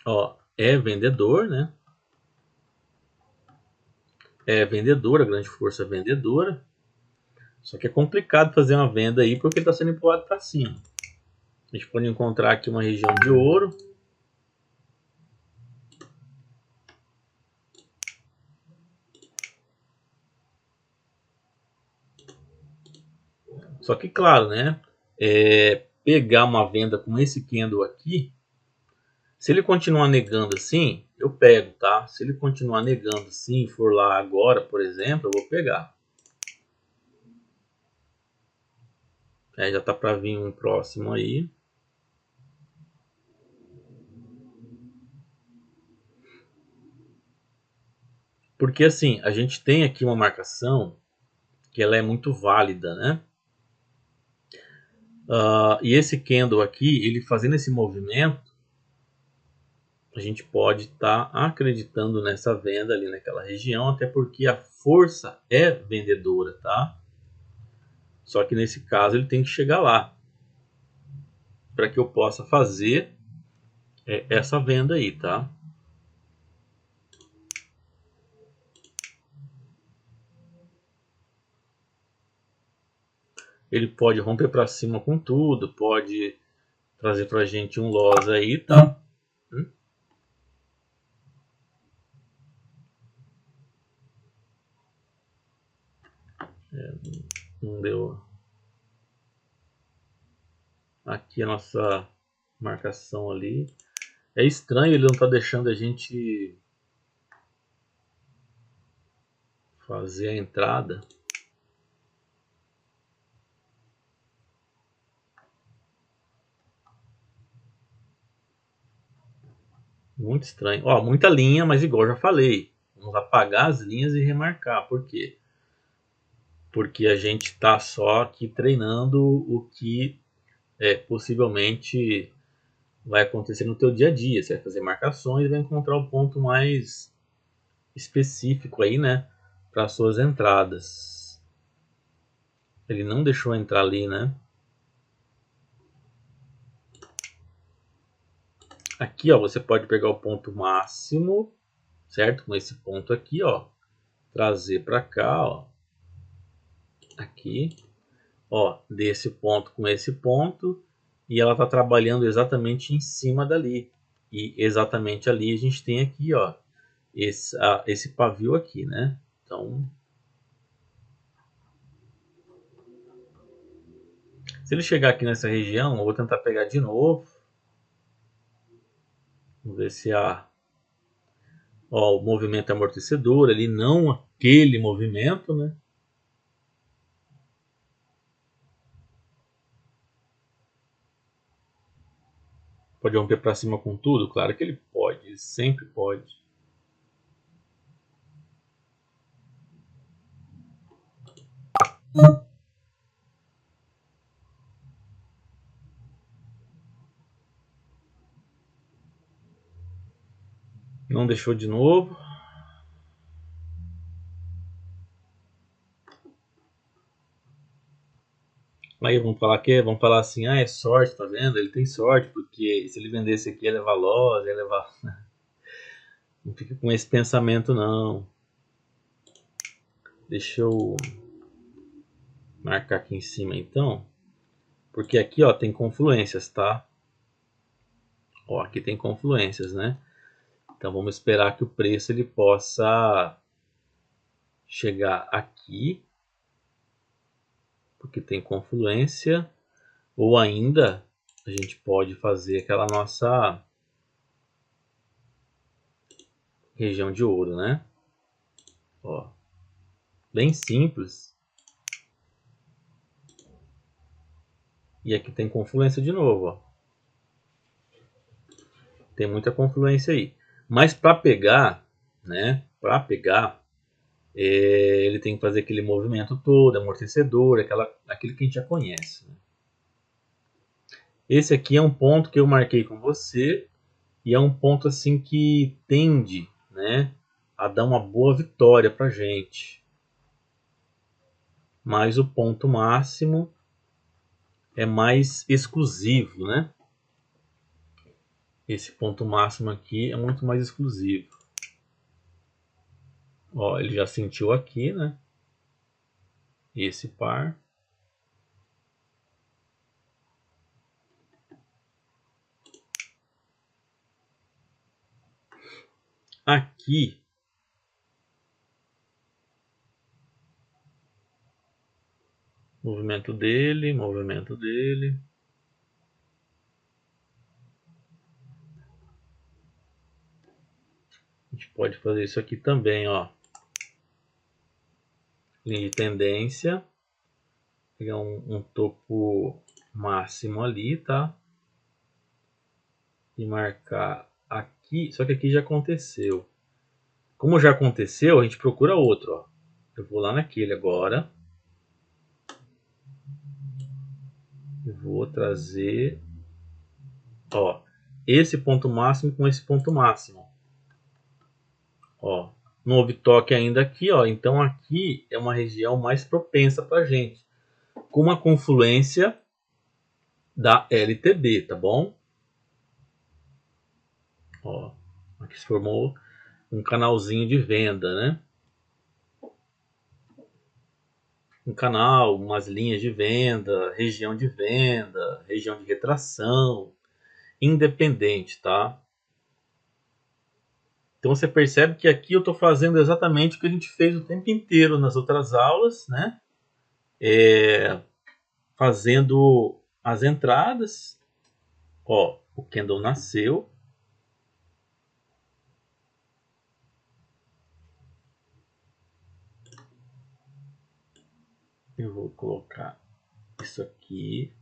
Ó, é vendedor, né? É vendedora, grande força vendedora. Só que é complicado fazer uma venda aí porque ele está sendo empurrado para cima. A gente pode encontrar aqui uma região de ouro. Só que, claro, né? Pegar uma venda com esse candle aqui, se ele continuar negando assim, eu pego, tá? Se ele continuar negando assim e for lá agora, por exemplo, eu vou pegar. Já tá para vir um próximo aí. Porque assim, a gente tem aqui uma marcação que ela é muito válida, né? E esse candle aqui, ele fazendo esse movimento, a gente pode estar acreditando nessa venda ali naquela região, até porque a força é vendedora, tá? Só que nesse caso ele tem que chegar lá para que eu possa fazer essa venda aí, tá? Ele pode romper para cima com tudo, pode trazer para a gente um loss aí, tá? Não deu. Aqui a nossa marcação ali. É estranho ele não tá deixando a gente fazer a entrada. Muito estranho. Ó, muita linha, mas igual eu já falei. Vamos apagar as linhas e remarcar. Por quê? Porque a gente está só aqui treinando o que possivelmente vai acontecer no teu dia a dia. Você vai fazer marcações e vai encontrar o ponto mais específico aí, né? Para suas entradas. Ele não deixou entrar ali, né? Aqui, ó, você pode pegar o ponto máximo, certo? Com esse ponto aqui, ó, trazer para cá, ó, aqui, ó, desse ponto com esse ponto, e ela tá trabalhando exatamente em cima dali. E exatamente ali a gente tem aqui, ó, esse pavio aqui, né? Então, se ele chegar aqui nessa região, eu vou tentar pegar de novo. Vamos ver se ó, o movimento amortecedor ali, não aquele movimento, né? Pode romper para cima com tudo? Claro que ele pode, ele sempre pode. Não deixou de novo. Aí vamos falar assim, ah, é sorte, tá vendo? Ele tem sorte, porque se ele vendesse aqui, ele é veloz, ele é Não fica com esse pensamento, não. Deixa eu marcar aqui em cima, então. Porque aqui, ó, tem confluências, tá? Ó, aqui tem confluências, né? Então vamos esperar que o preço ele possa chegar aqui, porque tem confluência, ou ainda a gente pode fazer aquela nossa região de ouro, né? Ó, bem simples. E aqui tem confluência de novo, ó. Tem muita confluência aí. Mas para pegar, né? Para pegar, ele tem que fazer aquele movimento todo, amortecedor, aquilo que a gente já conhece. Né? Esse aqui é um ponto que eu marquei com você e é um ponto assim que tende, né, a dar uma boa vitória para gente. Mas o ponto máximo é mais exclusivo, né? Esse ponto máximo aqui é muito mais exclusivo. Ó, ele já sentiu aqui, né? Esse par. Aqui movimento dele, movimento dele. A gente pode fazer isso aqui também, ó. Linha de tendência. Pegar um topo máximo ali, tá? E marcar aqui. Só que aqui já aconteceu. Como já aconteceu, a gente procura outro, ó. Eu vou lá naquele agora. Eu vou trazer, ó, esse ponto máximo com esse ponto máximo. Ó, não houve toque ainda aqui, ó. Então aqui é uma região mais propensa para gente, com uma confluência da LTB, tá bom? Ó, aqui se formou um canalzinho de venda, né? Um canal, umas linhas de venda, região de venda, região de retração, independente, tá? Então você percebe que aqui eu estou fazendo exatamente o que a gente fez o tempo inteiro nas outras aulas, né? Fazendo as entradas. Ó, o candle nasceu. Eu vou colocar isso aqui.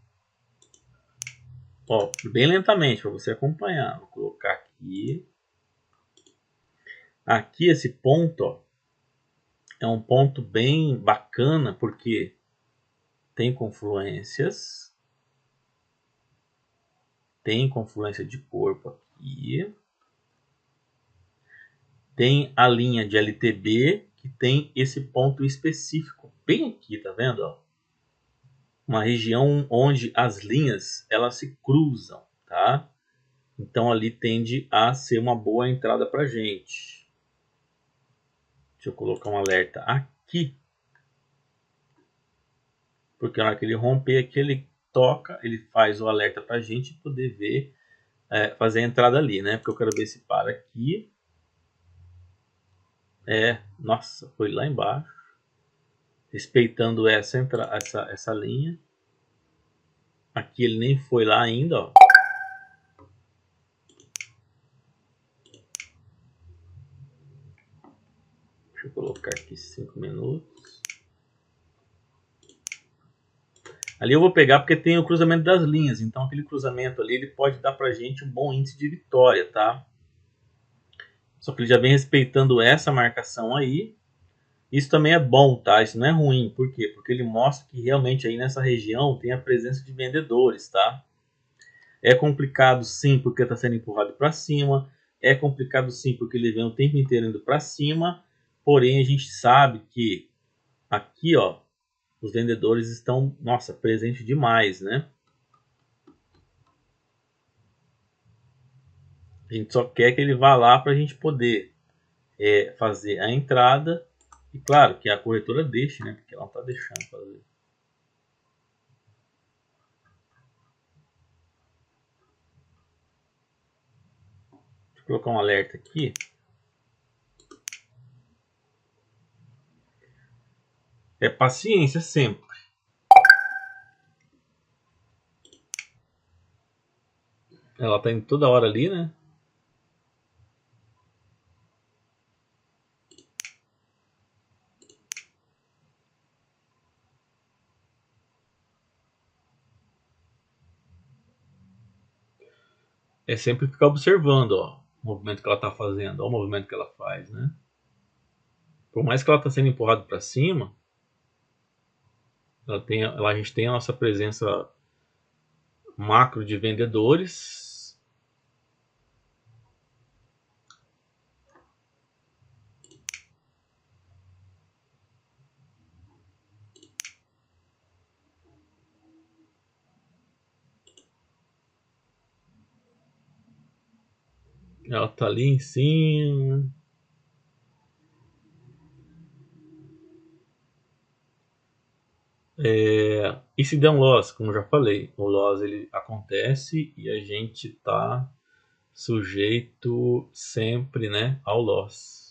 Ó, bem lentamente para você acompanhar. Vou colocar aqui. Aqui esse ponto, ó, é um ponto bem bacana porque tem confluências. Tem confluência de corpo aqui. Tem a linha de LTB que tem esse ponto específico bem aqui, tá vendo? Ó? Uma região onde as linhas elas se cruzam, tá? Então ali tende a ser uma boa entrada para gente. Deixa eu colocar um alerta aqui, porque na hora que ele romper aqui ele toca, ele faz o alerta para a gente poder ver, fazer a entrada ali, né? Porque eu quero ver se para aqui. Nossa, foi lá embaixo. Respeitando essa linha. Aqui ele nem foi lá ainda, ó. Deixa eu colocar aqui 5 minutos. Ali eu vou pegar porque tem o cruzamento das linhas, então aquele cruzamento ali ele pode dar pra gente um bom índice de vitória, tá? Só que ele já vem respeitando essa marcação aí. Isso também é bom, tá? Isso não é ruim. Por quê? Porque ele mostra que realmente aí nessa região tem a presença de vendedores, tá? É complicado sim porque está sendo empurrado para cima. É complicado sim porque ele vem o tempo inteiro indo para cima. Porém a gente sabe que aqui, ó, os vendedores estão, nossa, presentes demais, né? A gente só quer que ele vá lá para a gente poder fazer a entrada. E claro que a corretora deixe, né? Porque ela não está deixando fazer. Deixa eu colocar um alerta aqui. É paciência sempre. Ela tá indo toda hora ali, né? É sempre ficar observando, ó, o movimento que ela tá fazendo, ó, o movimento que ela faz, né? Por mais que ela tá sendo empurrada para cima, a gente tem a nossa presença macro de vendedores. Ela tá ali em cima. E se der um loss, como eu já falei, o loss ele acontece e a gente tá sujeito sempre, né, ao loss.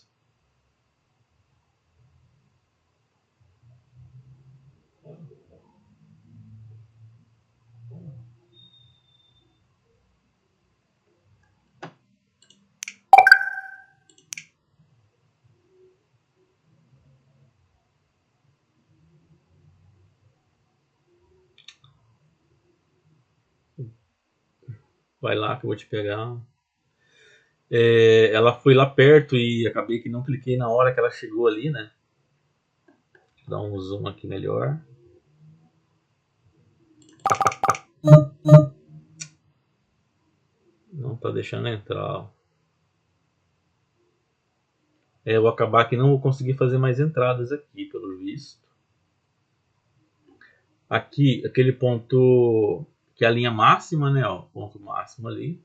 Vai lá que eu vou te pegar. Ela foi lá perto e acabei que não cliquei na hora que ela chegou ali, né? Vou dar um zoom aqui melhor. Não tá deixando entrar. Eu vou acabar que não vou conseguir fazer mais entradas aqui, pelo visto. Aqui, aquele ponto que é a linha máxima, né? Ó, ponto máximo ali.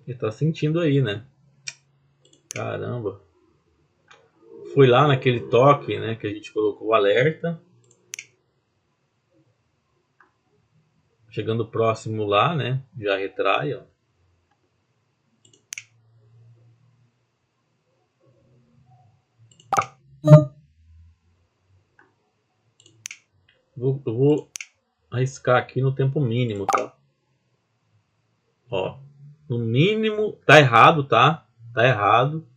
Ele tá sentindo aí, né? Caramba. Foi lá naquele toque, né? Que a gente colocou o alerta. Chegando próximo lá, né? Já retrai, ó. Eu vou arriscar aqui no tempo mínimo, tá? Ó, no mínimo, tá errado, tá? Tá errado.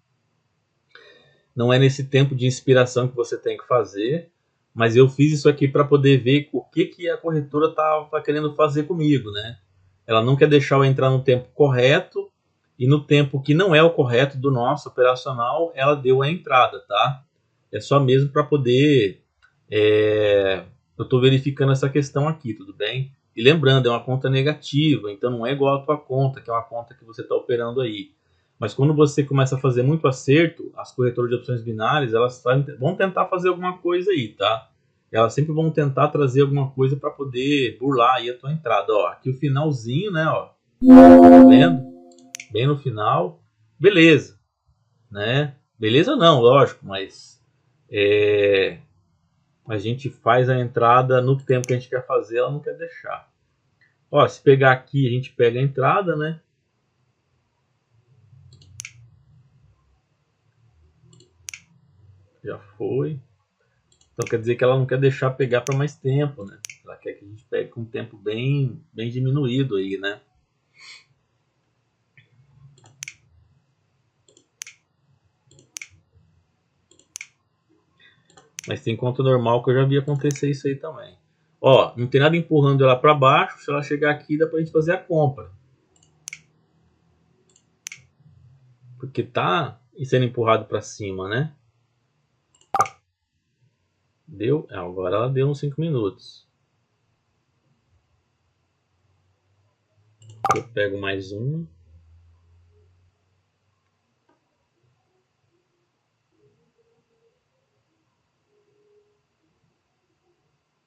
Não é nesse tempo de inspiração que você tem que fazer, mas eu fiz isso aqui para poder ver o que a corretora tá querendo fazer comigo, né? Ela não quer deixar eu entrar no tempo correto e no tempo que não é o correto do nosso operacional, ela deu a entrada, tá? É só mesmo para poder eu estou verificando essa questão aqui, tudo bem? E lembrando, é uma conta negativa, então não é igual a tua conta, que é uma conta que você está operando aí. Mas quando você começa a fazer muito acerto, as corretoras de opções binárias, elas vão tentar fazer alguma coisa aí, tá? Elas sempre vão tentar trazer alguma coisa para poder burlar aí a tua entrada. Ó, aqui o finalzinho, né? Ó, tá vendo? Bem no final. Beleza, né? Beleza não, lógico, mas a gente faz a entrada no tempo que a gente quer fazer, ela não quer deixar. Ó, se pegar aqui, a gente pega a entrada, né? Já foi. Então quer dizer que ela não quer deixar pegar para mais tempo, né? Ela quer que a gente pegue com um tempo bem diminuído aí, né? Mas tem conta normal que eu já vi acontecer isso aí também. Ó, não tem nada empurrando ela para baixo. Se ela chegar aqui, dá pra gente fazer a compra. Porque tá sendo empurrado para cima, né? Deu? Agora ela deu uns 5 minutos. Eu pego mais uma.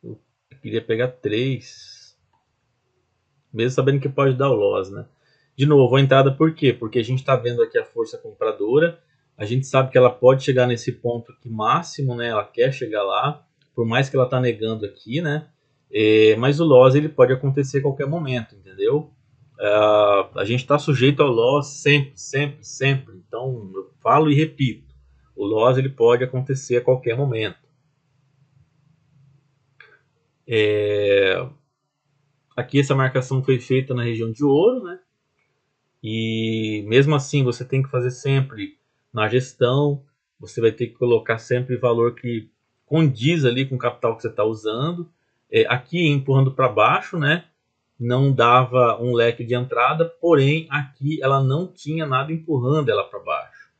Eu queria pegar 3. Mesmo sabendo que pode dar o loss, né? De novo, a entrada por quê? Porque a gente está vendo aqui a força compradora. A gente sabe que ela pode chegar nesse ponto aqui máximo, né? Ela quer chegar lá. Por mais que ela está negando aqui, né? Mas o loss ele pode acontecer a qualquer momento, entendeu? A gente está sujeito ao loss sempre, sempre, sempre. Então, eu falo e repito. O loss ele pode acontecer a qualquer momento. Aqui essa marcação foi feita na região de ouro, né? E mesmo assim você tem que fazer sempre na gestão, você vai ter que colocar sempre valor que condiz ali com o capital que você está usando. Aqui empurrando para baixo, né? Não dava um leque de entrada, porém aqui ela não tinha nada empurrando ela para baixo.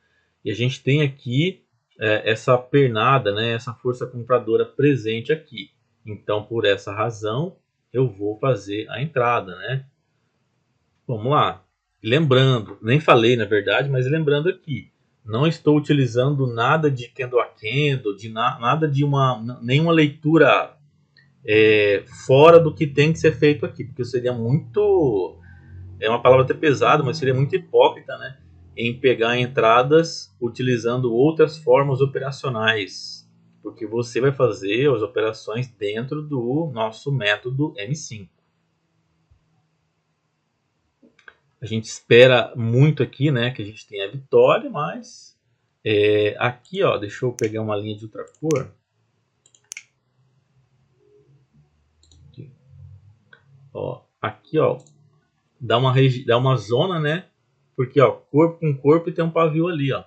E a gente tem aqui essa pernada, né? Essa força compradora presente aqui. Então por essa razão eu vou fazer a entrada, né? Vamos lá. Lembrando, nem falei na verdade, mas lembrando aqui, não estou utilizando nada de candle a candle, nada de nenhuma leitura fora do que tem que ser feito aqui, porque seria muito, é uma palavra até pesada, mas seria muito hipócrita, né, em pegar entradas utilizando outras formas operacionais, porque você vai fazer as operações dentro do nosso método M5. A gente espera muito aqui, né, que a gente tenha a vitória, mas aqui, ó, deixa eu pegar uma linha de outra cor. Aqui, ó, dá uma zona, né? Porque, ó, corpo com corpo e tem um pavio ali, ó.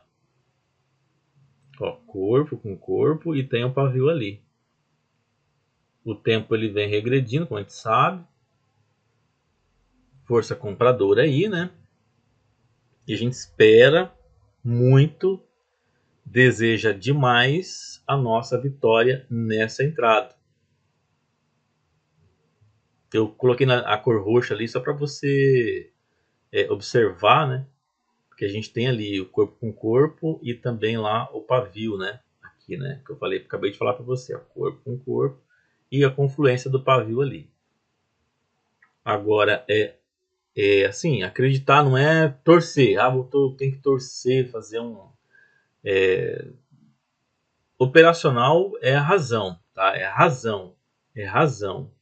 Ó, corpo com corpo e tem um pavio ali. O tempo ele vem regredindo, como a gente sabe. Força compradora aí, né? E a gente espera muito, deseja demais a nossa vitória nessa entrada. Eu coloquei a cor roxa ali só para você observar, né? Porque a gente tem ali o corpo com corpo e também lá o pavio, né? Aqui, né? Que eu falei, acabei de falar para você, ó, corpo com corpo e a confluência do pavio ali. Agora assim, acreditar não é torcer. Tem que torcer, fazer um operacional é a razão, tá? É a razão, é razão.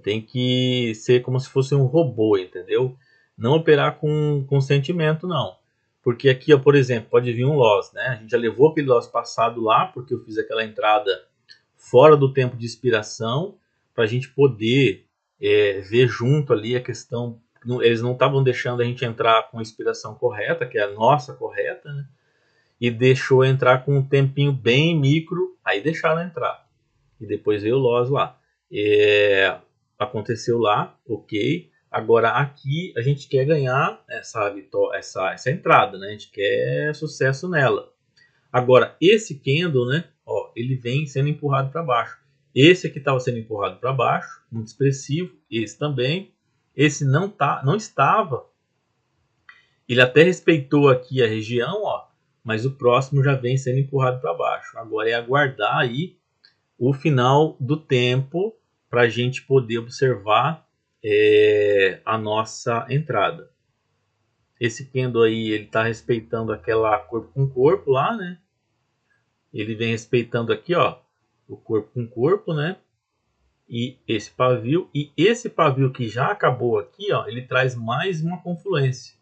Tem que ser como se fosse um robô, entendeu? Não operar com sentimento, não. Porque aqui, ó, por exemplo, pode vir um loss, né? A gente já levou aquele loss passado lá, porque eu fiz aquela entrada fora do tempo de expiração, para a gente poder ver junto ali a questão. Eles não estavam deixando a gente entrar com a expiração correta, que é a nossa correta, né? E deixou entrar com um tempinho bem micro, aí deixaram entrar. E depois veio o loss lá. Aconteceu lá, ok. Agora aqui a gente quer ganhar essa entrada, né? A gente quer sucesso nela. Agora esse candle, né? Ó, ele vem sendo empurrado para baixo. Esse aqui estava sendo empurrado para baixo, muito expressivo. Esse também. Esse não estava. Ele até respeitou aqui a região, ó, mas o próximo já vem sendo empurrado para baixo. Agora é aguardar aí o final do tempo para a gente poder observar a nossa entrada. Esse candle aí, ele está respeitando aquela corpo com corpo lá, né? Ele vem respeitando aqui, ó, o corpo com corpo, né? E esse pavio que já acabou aqui, ó, ele traz mais uma confluência.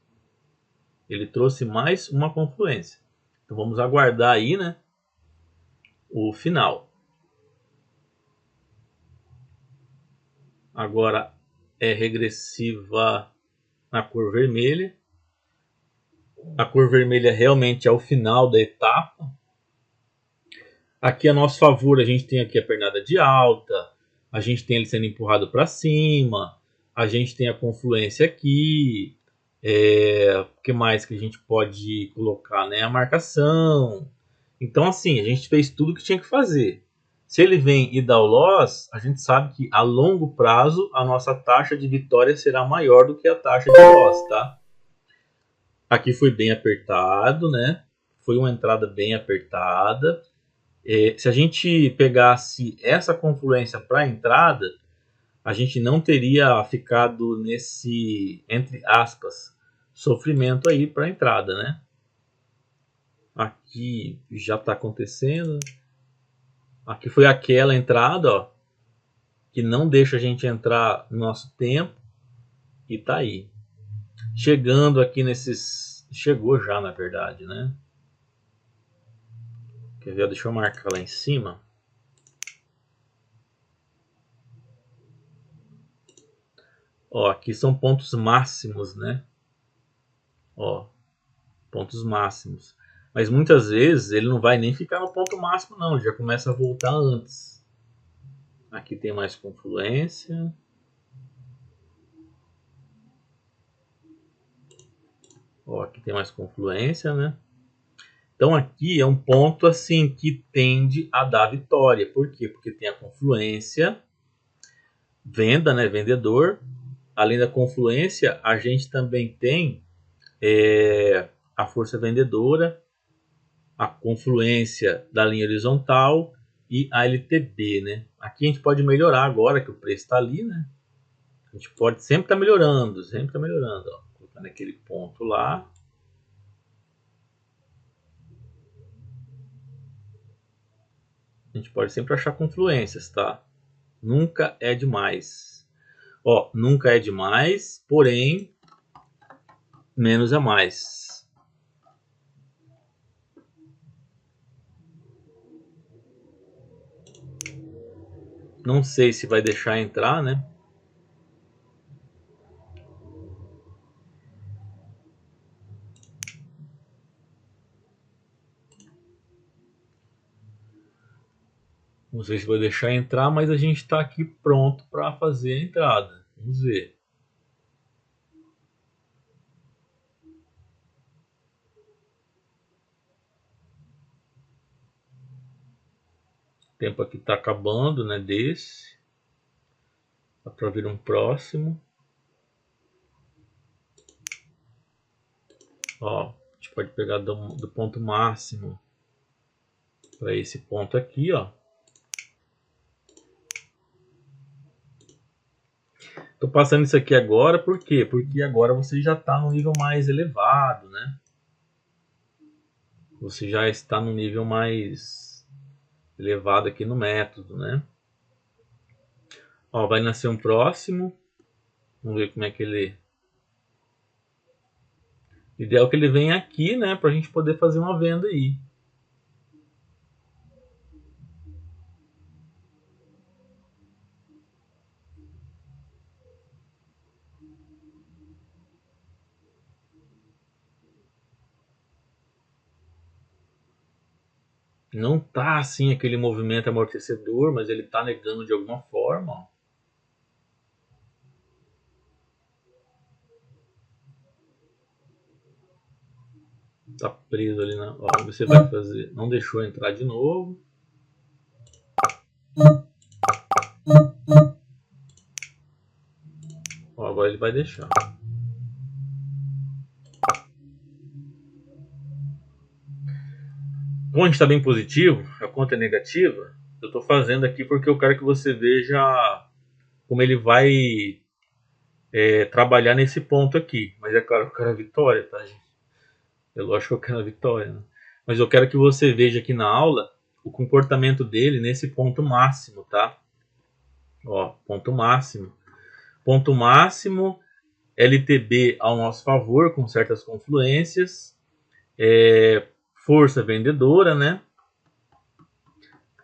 Ele trouxe mais uma confluência. Então vamos aguardar aí, né, o final. agora é regressiva na cor vermelha. A cor vermelha realmente é o final da etapa. Aqui a nosso favor a gente tem aqui a pernada de alta, a gente tem ele sendo empurrado para cima, a gente tem a confluência aqui, o que mais que a gente pode colocar, né? A marcação. Então assim, a gente fez tudo que tinha que fazer. Se ele vem e dá o loss, a gente sabe que a longo prazo a nossa taxa de vitória será maior do que a taxa de loss, tá? Aqui foi bem apertado, né? Foi uma entrada bem apertada. Se a gente pegasse essa confluência para a entrada, a gente não teria ficado nesse, entre aspas, sofrimento aí para a entrada, né? Aqui já está acontecendo. Aqui foi aquela entrada, ó, que não deixa a gente entrar no nosso tempo. E tá aí. Chegando aqui nesses... Chegou já, na verdade, né? Quer ver? Deixa eu marcar lá em cima. Ó, aqui são pontos máximos, né? Ó, pontos máximos. Mas muitas vezes ele não vai nem ficar no ponto máximo, não. Ele já começa a voltar antes. Aqui tem mais confluência. Ó, aqui tem mais confluência, né? Então aqui é um ponto assim que tende a dar vitória. Por quê? Porque tem a confluência, venda, né? Vendedor. Além da confluência, a gente também tem a força vendedora, a confluência da linha horizontal e a LTB, né? Aqui a gente pode melhorar agora que o preço está ali, né? A gente pode sempre estar melhorando, sempre estar melhorando, ó. Colocando aquele ponto lá. A gente pode sempre achar confluências, tá? Nunca é demais. Ó, nunca é demais, porém, menos é mais. Não sei se vai deixar entrar, né? Não sei se vai deixar entrar, mas a gente está aqui pronto para fazer a entrada. Vamos ver. O tempo aqui está acabando, né? Desse. Dá para vir um próximo. Ó, a gente pode pegar do ponto máximo para esse ponto aqui, ó. Tô passando isso aqui agora, por quê? Porque agora você já está no nível mais elevado, né? Você já está no nível mais elevado aqui no método, né? Ó, vai nascer um próximo. Vamos ver como é que ele... O ideal é que ele venha aqui, né? Para a gente poder fazer uma venda aí. Não tá assim aquele movimento amortecedor, mas ele tá negando de alguma forma, ó. Tá preso ali na... Ó, você vai fazer... Não deixou entrar de novo. Ó, agora ele vai deixar. Como a gente está bem positivo, a conta é negativa, eu estou fazendo aqui porque eu quero que você veja como ele vai trabalhar nesse ponto aqui. Mas é claro, eu quero a vitória, tá, gente? É lógico que eu quero a vitória, né? Mas eu quero que você veja aqui na aula o comportamento dele nesse ponto máximo, tá? Ó, ponto máximo. Ponto máximo, LTB ao nosso favor, com certas confluências. Força vendedora, né?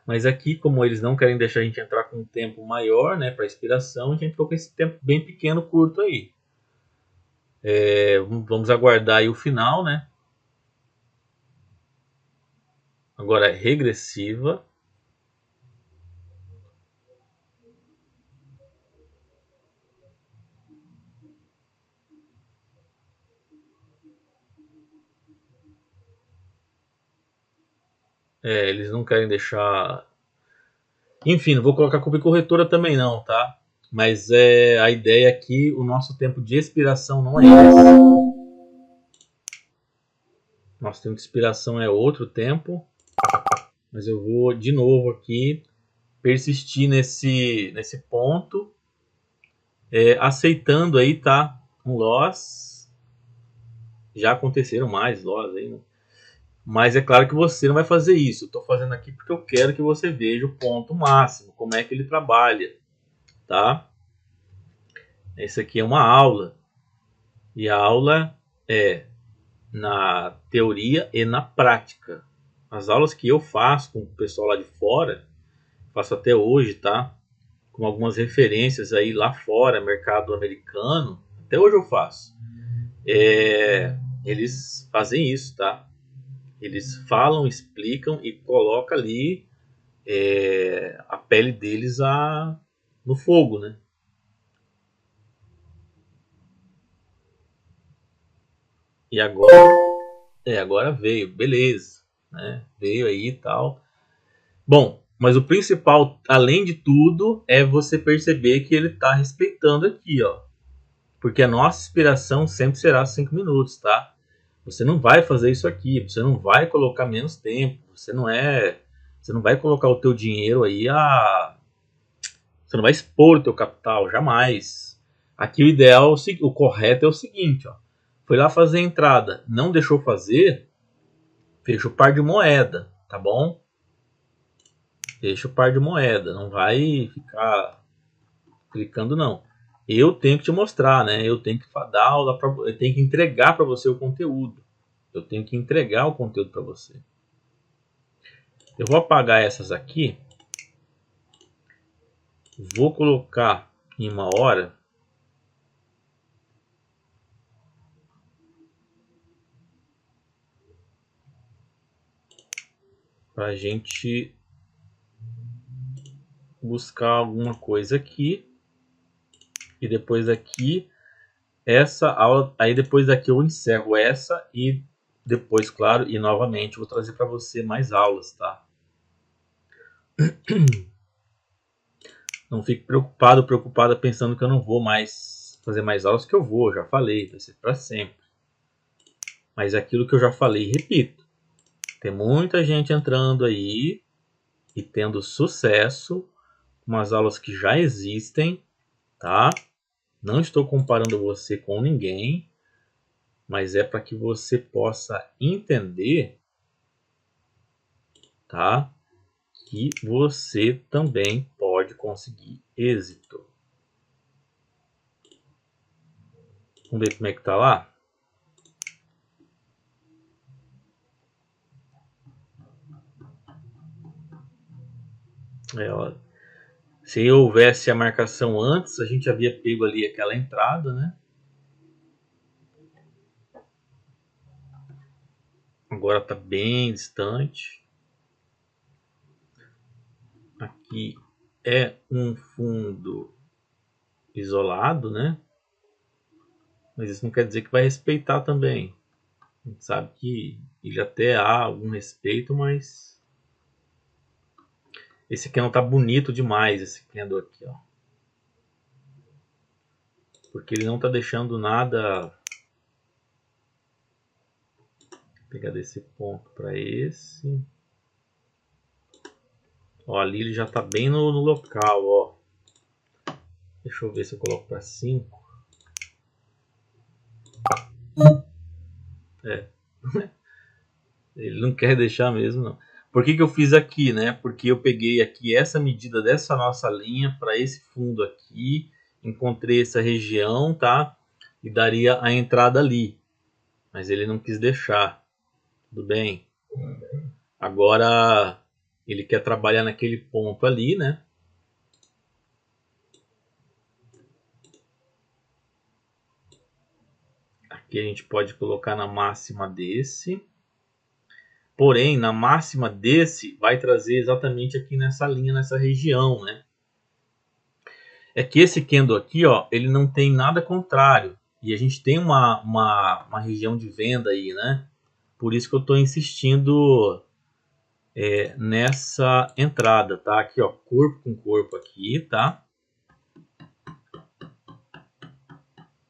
Mas aqui, como eles não querem deixar a gente entrar com um tempo maior, né, para expiração, a gente ficou com esse tempo bem pequeno, curto aí. Vamos aguardar aí o final, né? Agora é regressiva. Eles não querem deixar. Enfim, não vou colocar culpa em corretora também não, tá? Mas a ideia aqui, o nosso tempo de expiração não é esse. Nosso tempo de expiração é outro tempo. Mas eu vou de novo aqui persistir nesse ponto. Aceitando aí, tá? Um loss. Já aconteceram mais loss aí, né? Mas é claro que você não vai fazer isso. Eu estou fazendo aqui porque eu quero que você veja o ponto máximo, como é que ele trabalha, tá? Esse aqui é uma aula. E a aula é na teoria e na prática. As aulas que eu faço com o pessoal lá de fora, faço até hoje, tá? Com algumas referências aí lá fora, mercado americano, até hoje eu faço. Eles fazem isso, tá? Eles falam, explicam e colocam ali a pele deles no fogo, né? E agora veio, beleza, né? Veio aí e tal. Bom, mas o principal, além de tudo, é você perceber que ele está respeitando aqui, ó. Porque a nossa inspiração sempre será 5 minutos, tá? Você não vai fazer isso aqui, você não vai colocar menos tempo, você não vai colocar o teu dinheiro aí você não vai expor o teu capital, jamais. Aqui o ideal, o correto é o seguinte, ó. Foi lá fazer a entrada, não deixou fazer, fecha o par de moeda, tá bom? Fecha o par de moeda, não vai ficar clicando não. Eu tenho que te mostrar, né? Eu tenho que dar aula eu tenho que entregar para você o conteúdo. Eu tenho que entregar o conteúdo para você. Eu vou apagar essas aqui. Vou colocar em 1 hora. Para a gente buscar alguma coisa aqui. E depois daqui, essa aula. Aí depois daqui eu encerro essa e depois, claro, e novamente vou trazer para você mais aulas, tá? Não fique preocupada pensando que eu não vou mais fazer mais aulas, que eu vou, já falei, vai ser para sempre. Mas aquilo que eu já falei, repito. Tem muita gente entrando aí e tendo sucesso com as aulas que já existem, tá? Não estou comparando você com ninguém, mas é para que você possa entender, tá? Que você também pode conseguir êxito. Vamos ver como é que tá lá? Ó, se houvesse a marcação antes, a gente havia pego ali aquela entrada, né? Agora está bem distante. Aqui é um fundo isolado, né? Mas isso não quer dizer que vai respeitar também. A gente sabe que ele até há algum respeito, mas esse aqui não tá bonito demais, esse candle aqui, ó. Porque ele não tá deixando nada. Vou pegar desse ponto para esse. Ó, ali ele já tá bem no local, ó. Deixa eu ver se eu coloco para 5. Ele não quer deixar mesmo, não. Por que eu fiz aqui, né? Porque eu peguei aqui essa medida dessa nossa linha para esse fundo aqui, encontrei essa região, tá? E daria a entrada ali. Mas ele não quis deixar. Tudo bem. Agora Ele quer trabalhar naquele ponto ali, né? Aqui a gente pode colocar na máxima desse. Porém, na máxima desse, vai trazer exatamente aqui nessa linha, nessa região, né? É que esse candle aqui, ó, ele não tem nada contrário. E a gente tem uma região de venda aí, né? Por isso que eu estou insistindo nessa entrada, tá? Aqui, ó, corpo com corpo aqui, tá?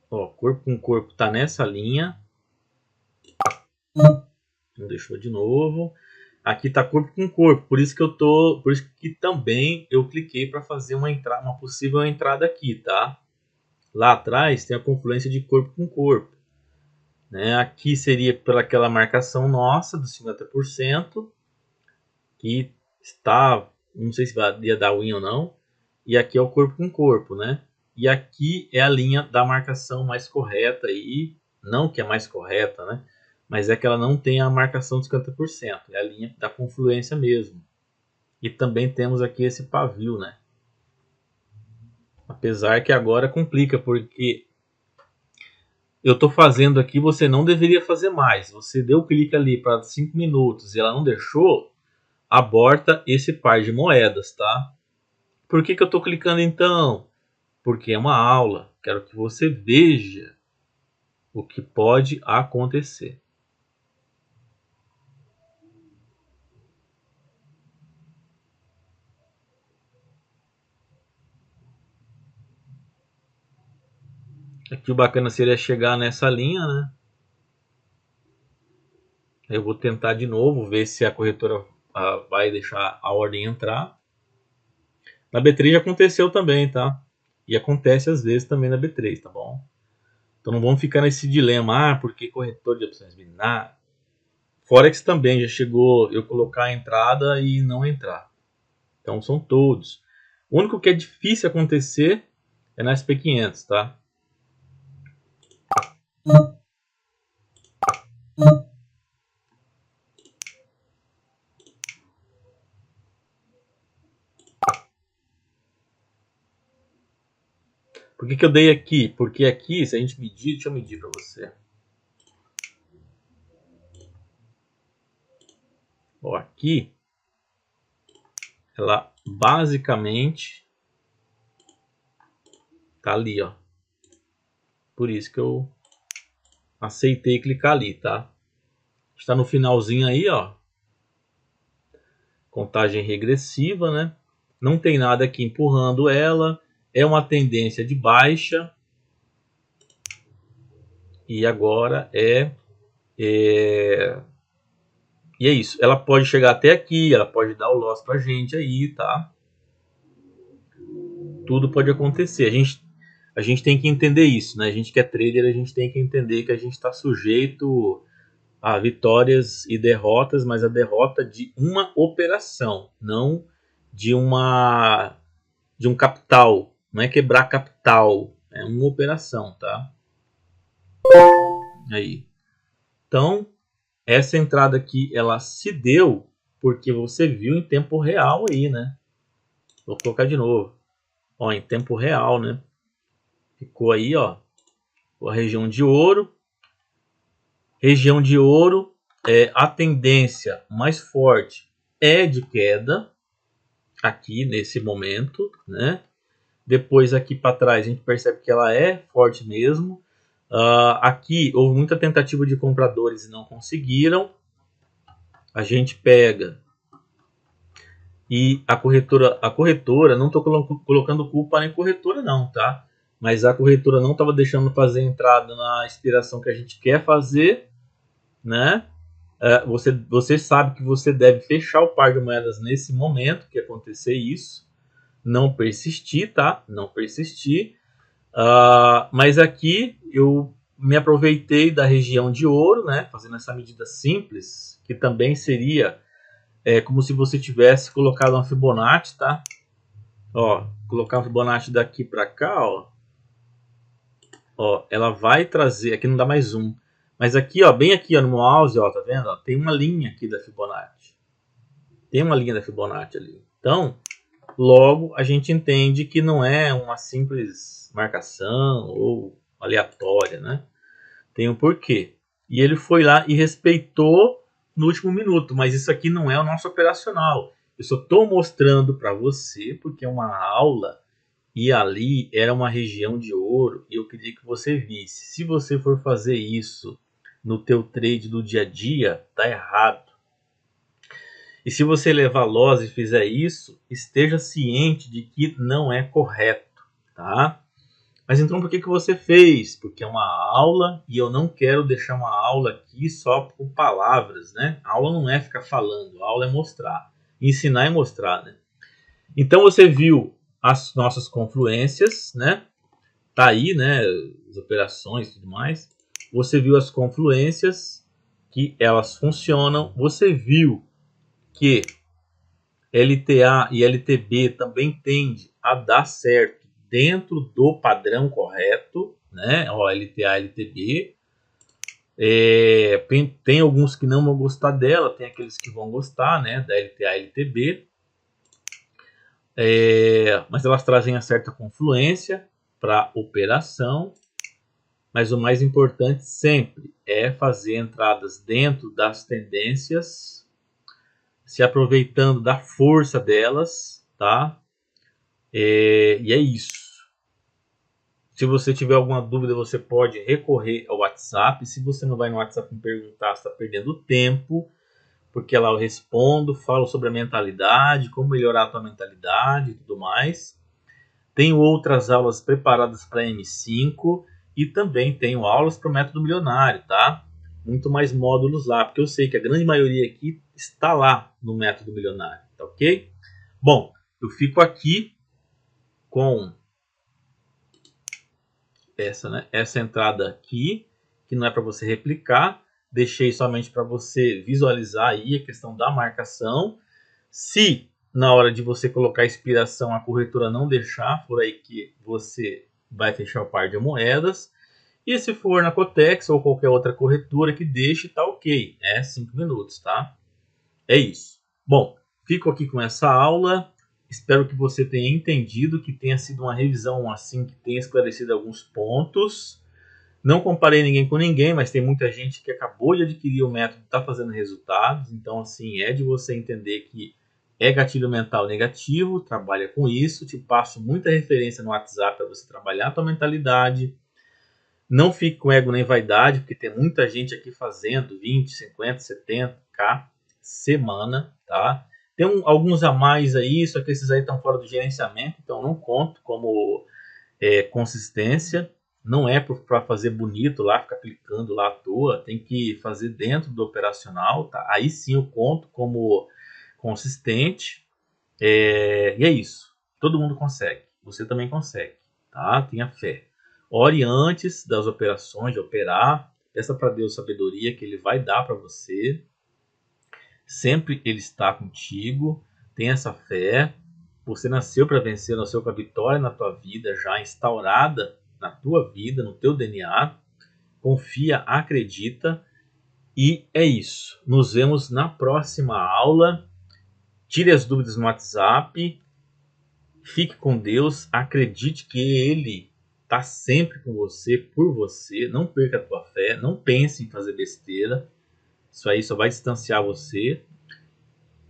Ó, corpo com corpo tá nessa linha. Não deixou de novo. Aqui tá corpo com corpo, por isso que também eu cliquei para fazer uma possível entrada aqui, tá? Lá atrás tem a confluência de corpo com corpo, né? Aqui seria pelaquela marcação nossa dos 50%, que está, não sei se ia dar win ou não, e aqui é o corpo com corpo, né? E aqui é a linha da marcação mais correta aí, não que é mais correta, né? Mas é que ela não tem a marcação de 50%, é a linha da confluência mesmo. E também temos aqui esse pavio, né? Apesar que agora complica, porque eu estou fazendo aqui, você não deveria fazer mais. Você deu clique ali para 5 minutos e ela não deixou, aborta esse par de moedas, tá? Por que eu estou clicando então? Porque é uma aula. Quero que você veja o que pode acontecer. Aqui o bacana seria chegar nessa linha, né? Eu vou tentar de novo, ver se a corretora vai deixar a ordem entrar. Na B3 já aconteceu também, tá? E acontece às vezes também na B3, tá bom? Então não vamos ficar nesse dilema, porque corretor de opções binárias. Forex também já chegou eu colocar a entrada e não entrar. Então são todos. O único que é difícil acontecer é na SP500, tá? Por que eu dei aqui? Porque aqui, se a gente medir, deixa eu medir para você. Ó, aqui, ela basicamente tá ali, ó. Por isso que eu aceitei clicar ali, tá? Está no finalzinho aí, ó. Contagem regressiva, né? Não tem nada aqui empurrando ela. É uma tendência de baixa. E agora E é isso. Ela pode chegar até aqui, ela pode dar o loss pra gente aí, tá? Tudo pode acontecer. A gente tem que entender isso, né? A gente que é trader, a gente tem que entender que a gente está sujeito a vitórias e derrotas, mas a derrota de uma operação, não de um capital. Não é quebrar capital, é uma operação, tá? Aí. Então, essa entrada aqui, ela se deu porque você viu em tempo real aí, né? Vou colocar de novo. Ó, em tempo real, né? Ficou aí, ó, a região de ouro. Região de ouro, a tendência mais forte é de queda aqui nesse momento, né? Depois aqui para trás a gente percebe que ela é forte mesmo. Aqui houve muita tentativa de compradores e não conseguiram. A gente pega e a corretora, não estou colocando culpa em corretora não, tá? Mas a corretora não estava deixando fazer entrada na expiração que a gente quer fazer, né? Você sabe que você deve fechar o par de moedas nesse momento que acontecer isso, não persistir, tá? Não persistir. Mas aqui eu me aproveitei da região de ouro, né? Fazendo essa medida simples, que também seria como se você tivesse colocado uma Fibonacci, tá? Ó, colocar uma Fibonacci daqui para cá, ó. Ó, ela vai trazer, aqui não dá mais zoom, mas aqui, ó, bem aqui, ó, no mouse, ó, tá vendo? Ó, tem uma linha aqui da Fibonacci. Tem uma linha da Fibonacci ali. Então, logo a gente entende que não é uma simples marcação ou aleatória, né? Tem um porquê. E ele foi lá e respeitou no último minuto, mas isso aqui não é o nosso operacional. Eu só estou mostrando para você porque é uma aula e ali era uma região de ouro e eu queria que você visse. Se você for fazer isso no teu trade do dia a dia, tá errado. E se você levar loss e fizer isso, esteja ciente de que não é correto, tá? Mas então por que você fez? Porque é uma aula e eu não quero deixar uma aula aqui só por palavras, né? A aula não é ficar falando, a aula é mostrar. Ensinar e mostrar, né? Então você viu as nossas confluências, né? Tá aí, né? As operações e tudo mais. Você viu as confluências, que elas funcionam. Você viu que LTA e LTB também tende a dar certo dentro do padrão correto, né? Ó, LTA, LTB. Tem alguns que não vão gostar dela, tem aqueles que vão gostar, né? Da LTA, LTB. Mas elas trazem a certa confluência para operação. Mas o mais importante sempre é fazer entradas dentro das tendências, se aproveitando da força delas, tá? E é isso. Se você tiver alguma dúvida, você pode recorrer ao WhatsApp. Se você não vai no WhatsApp me perguntar, você está perdendo tempo, porque lá eu respondo, falo sobre a mentalidade, como melhorar a tua mentalidade e tudo mais. Tenho outras aulas preparadas para M5 e também tenho aulas para o método milionário, tá? Muito mais módulos lá, porque eu sei que a grande maioria aqui está lá no método milionário, tá ok? Bom, eu fico aqui com essa entrada aqui, que não é para você replicar, deixei somente para você visualizar aí a questão da marcação. Se na hora de você colocar a expiração a corretora não deixar, por aí que você vai fechar o par de moedas. E se for na Cotex ou qualquer outra corretora que deixe, tá ok. É 5 minutos, tá? É isso. Bom, fico aqui com essa aula. Espero que você tenha entendido, que tenha sido uma revisão assim, que tenha esclarecido alguns pontos. Não comparei ninguém com ninguém, mas tem muita gente que acabou de adquirir o método e está fazendo resultados. Então, assim, é de você entender que é gatilho mental negativo, trabalha com isso. Te passo muita referência no WhatsApp para você trabalhar a tua mentalidade. Não fique com ego nem vaidade, porque tem muita gente aqui fazendo 20, 50, 70k semana, tá? Tem alguns a mais aí, só que esses aí estão fora do gerenciamento, então não conto como consistência. Não é para fazer bonito lá, ficar clicando lá à toa, tem que fazer dentro do operacional, tá? Aí sim eu conto como consistente. E é isso. Todo mundo consegue. Você também consegue, tá? Tenha fé. Ore antes das operações, de operar. Peça para Deus sabedoria que Ele vai dar para você. Sempre Ele está contigo. Tenha essa fé. Você nasceu para vencer, nasceu com a vitória na tua vida já instaurada na tua vida, no teu DNA. Confia, acredita. E é isso. Nos vemos na próxima aula. Tire as dúvidas no WhatsApp. Fique com Deus. Acredite que Ele está sempre com você, por você. Não perca a tua fé. Não pense em fazer besteira. Isso aí só vai distanciar você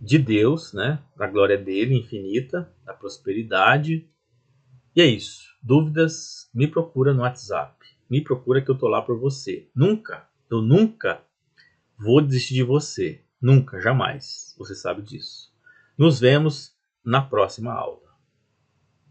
de Deus, né? Da glória dele infinita, da prosperidade. E é isso. Dúvidas, me procura no WhatsApp. Me procura que eu tô lá por você. Eu nunca vou desistir de você. Nunca, jamais. Você sabe disso. Nos vemos na próxima aula.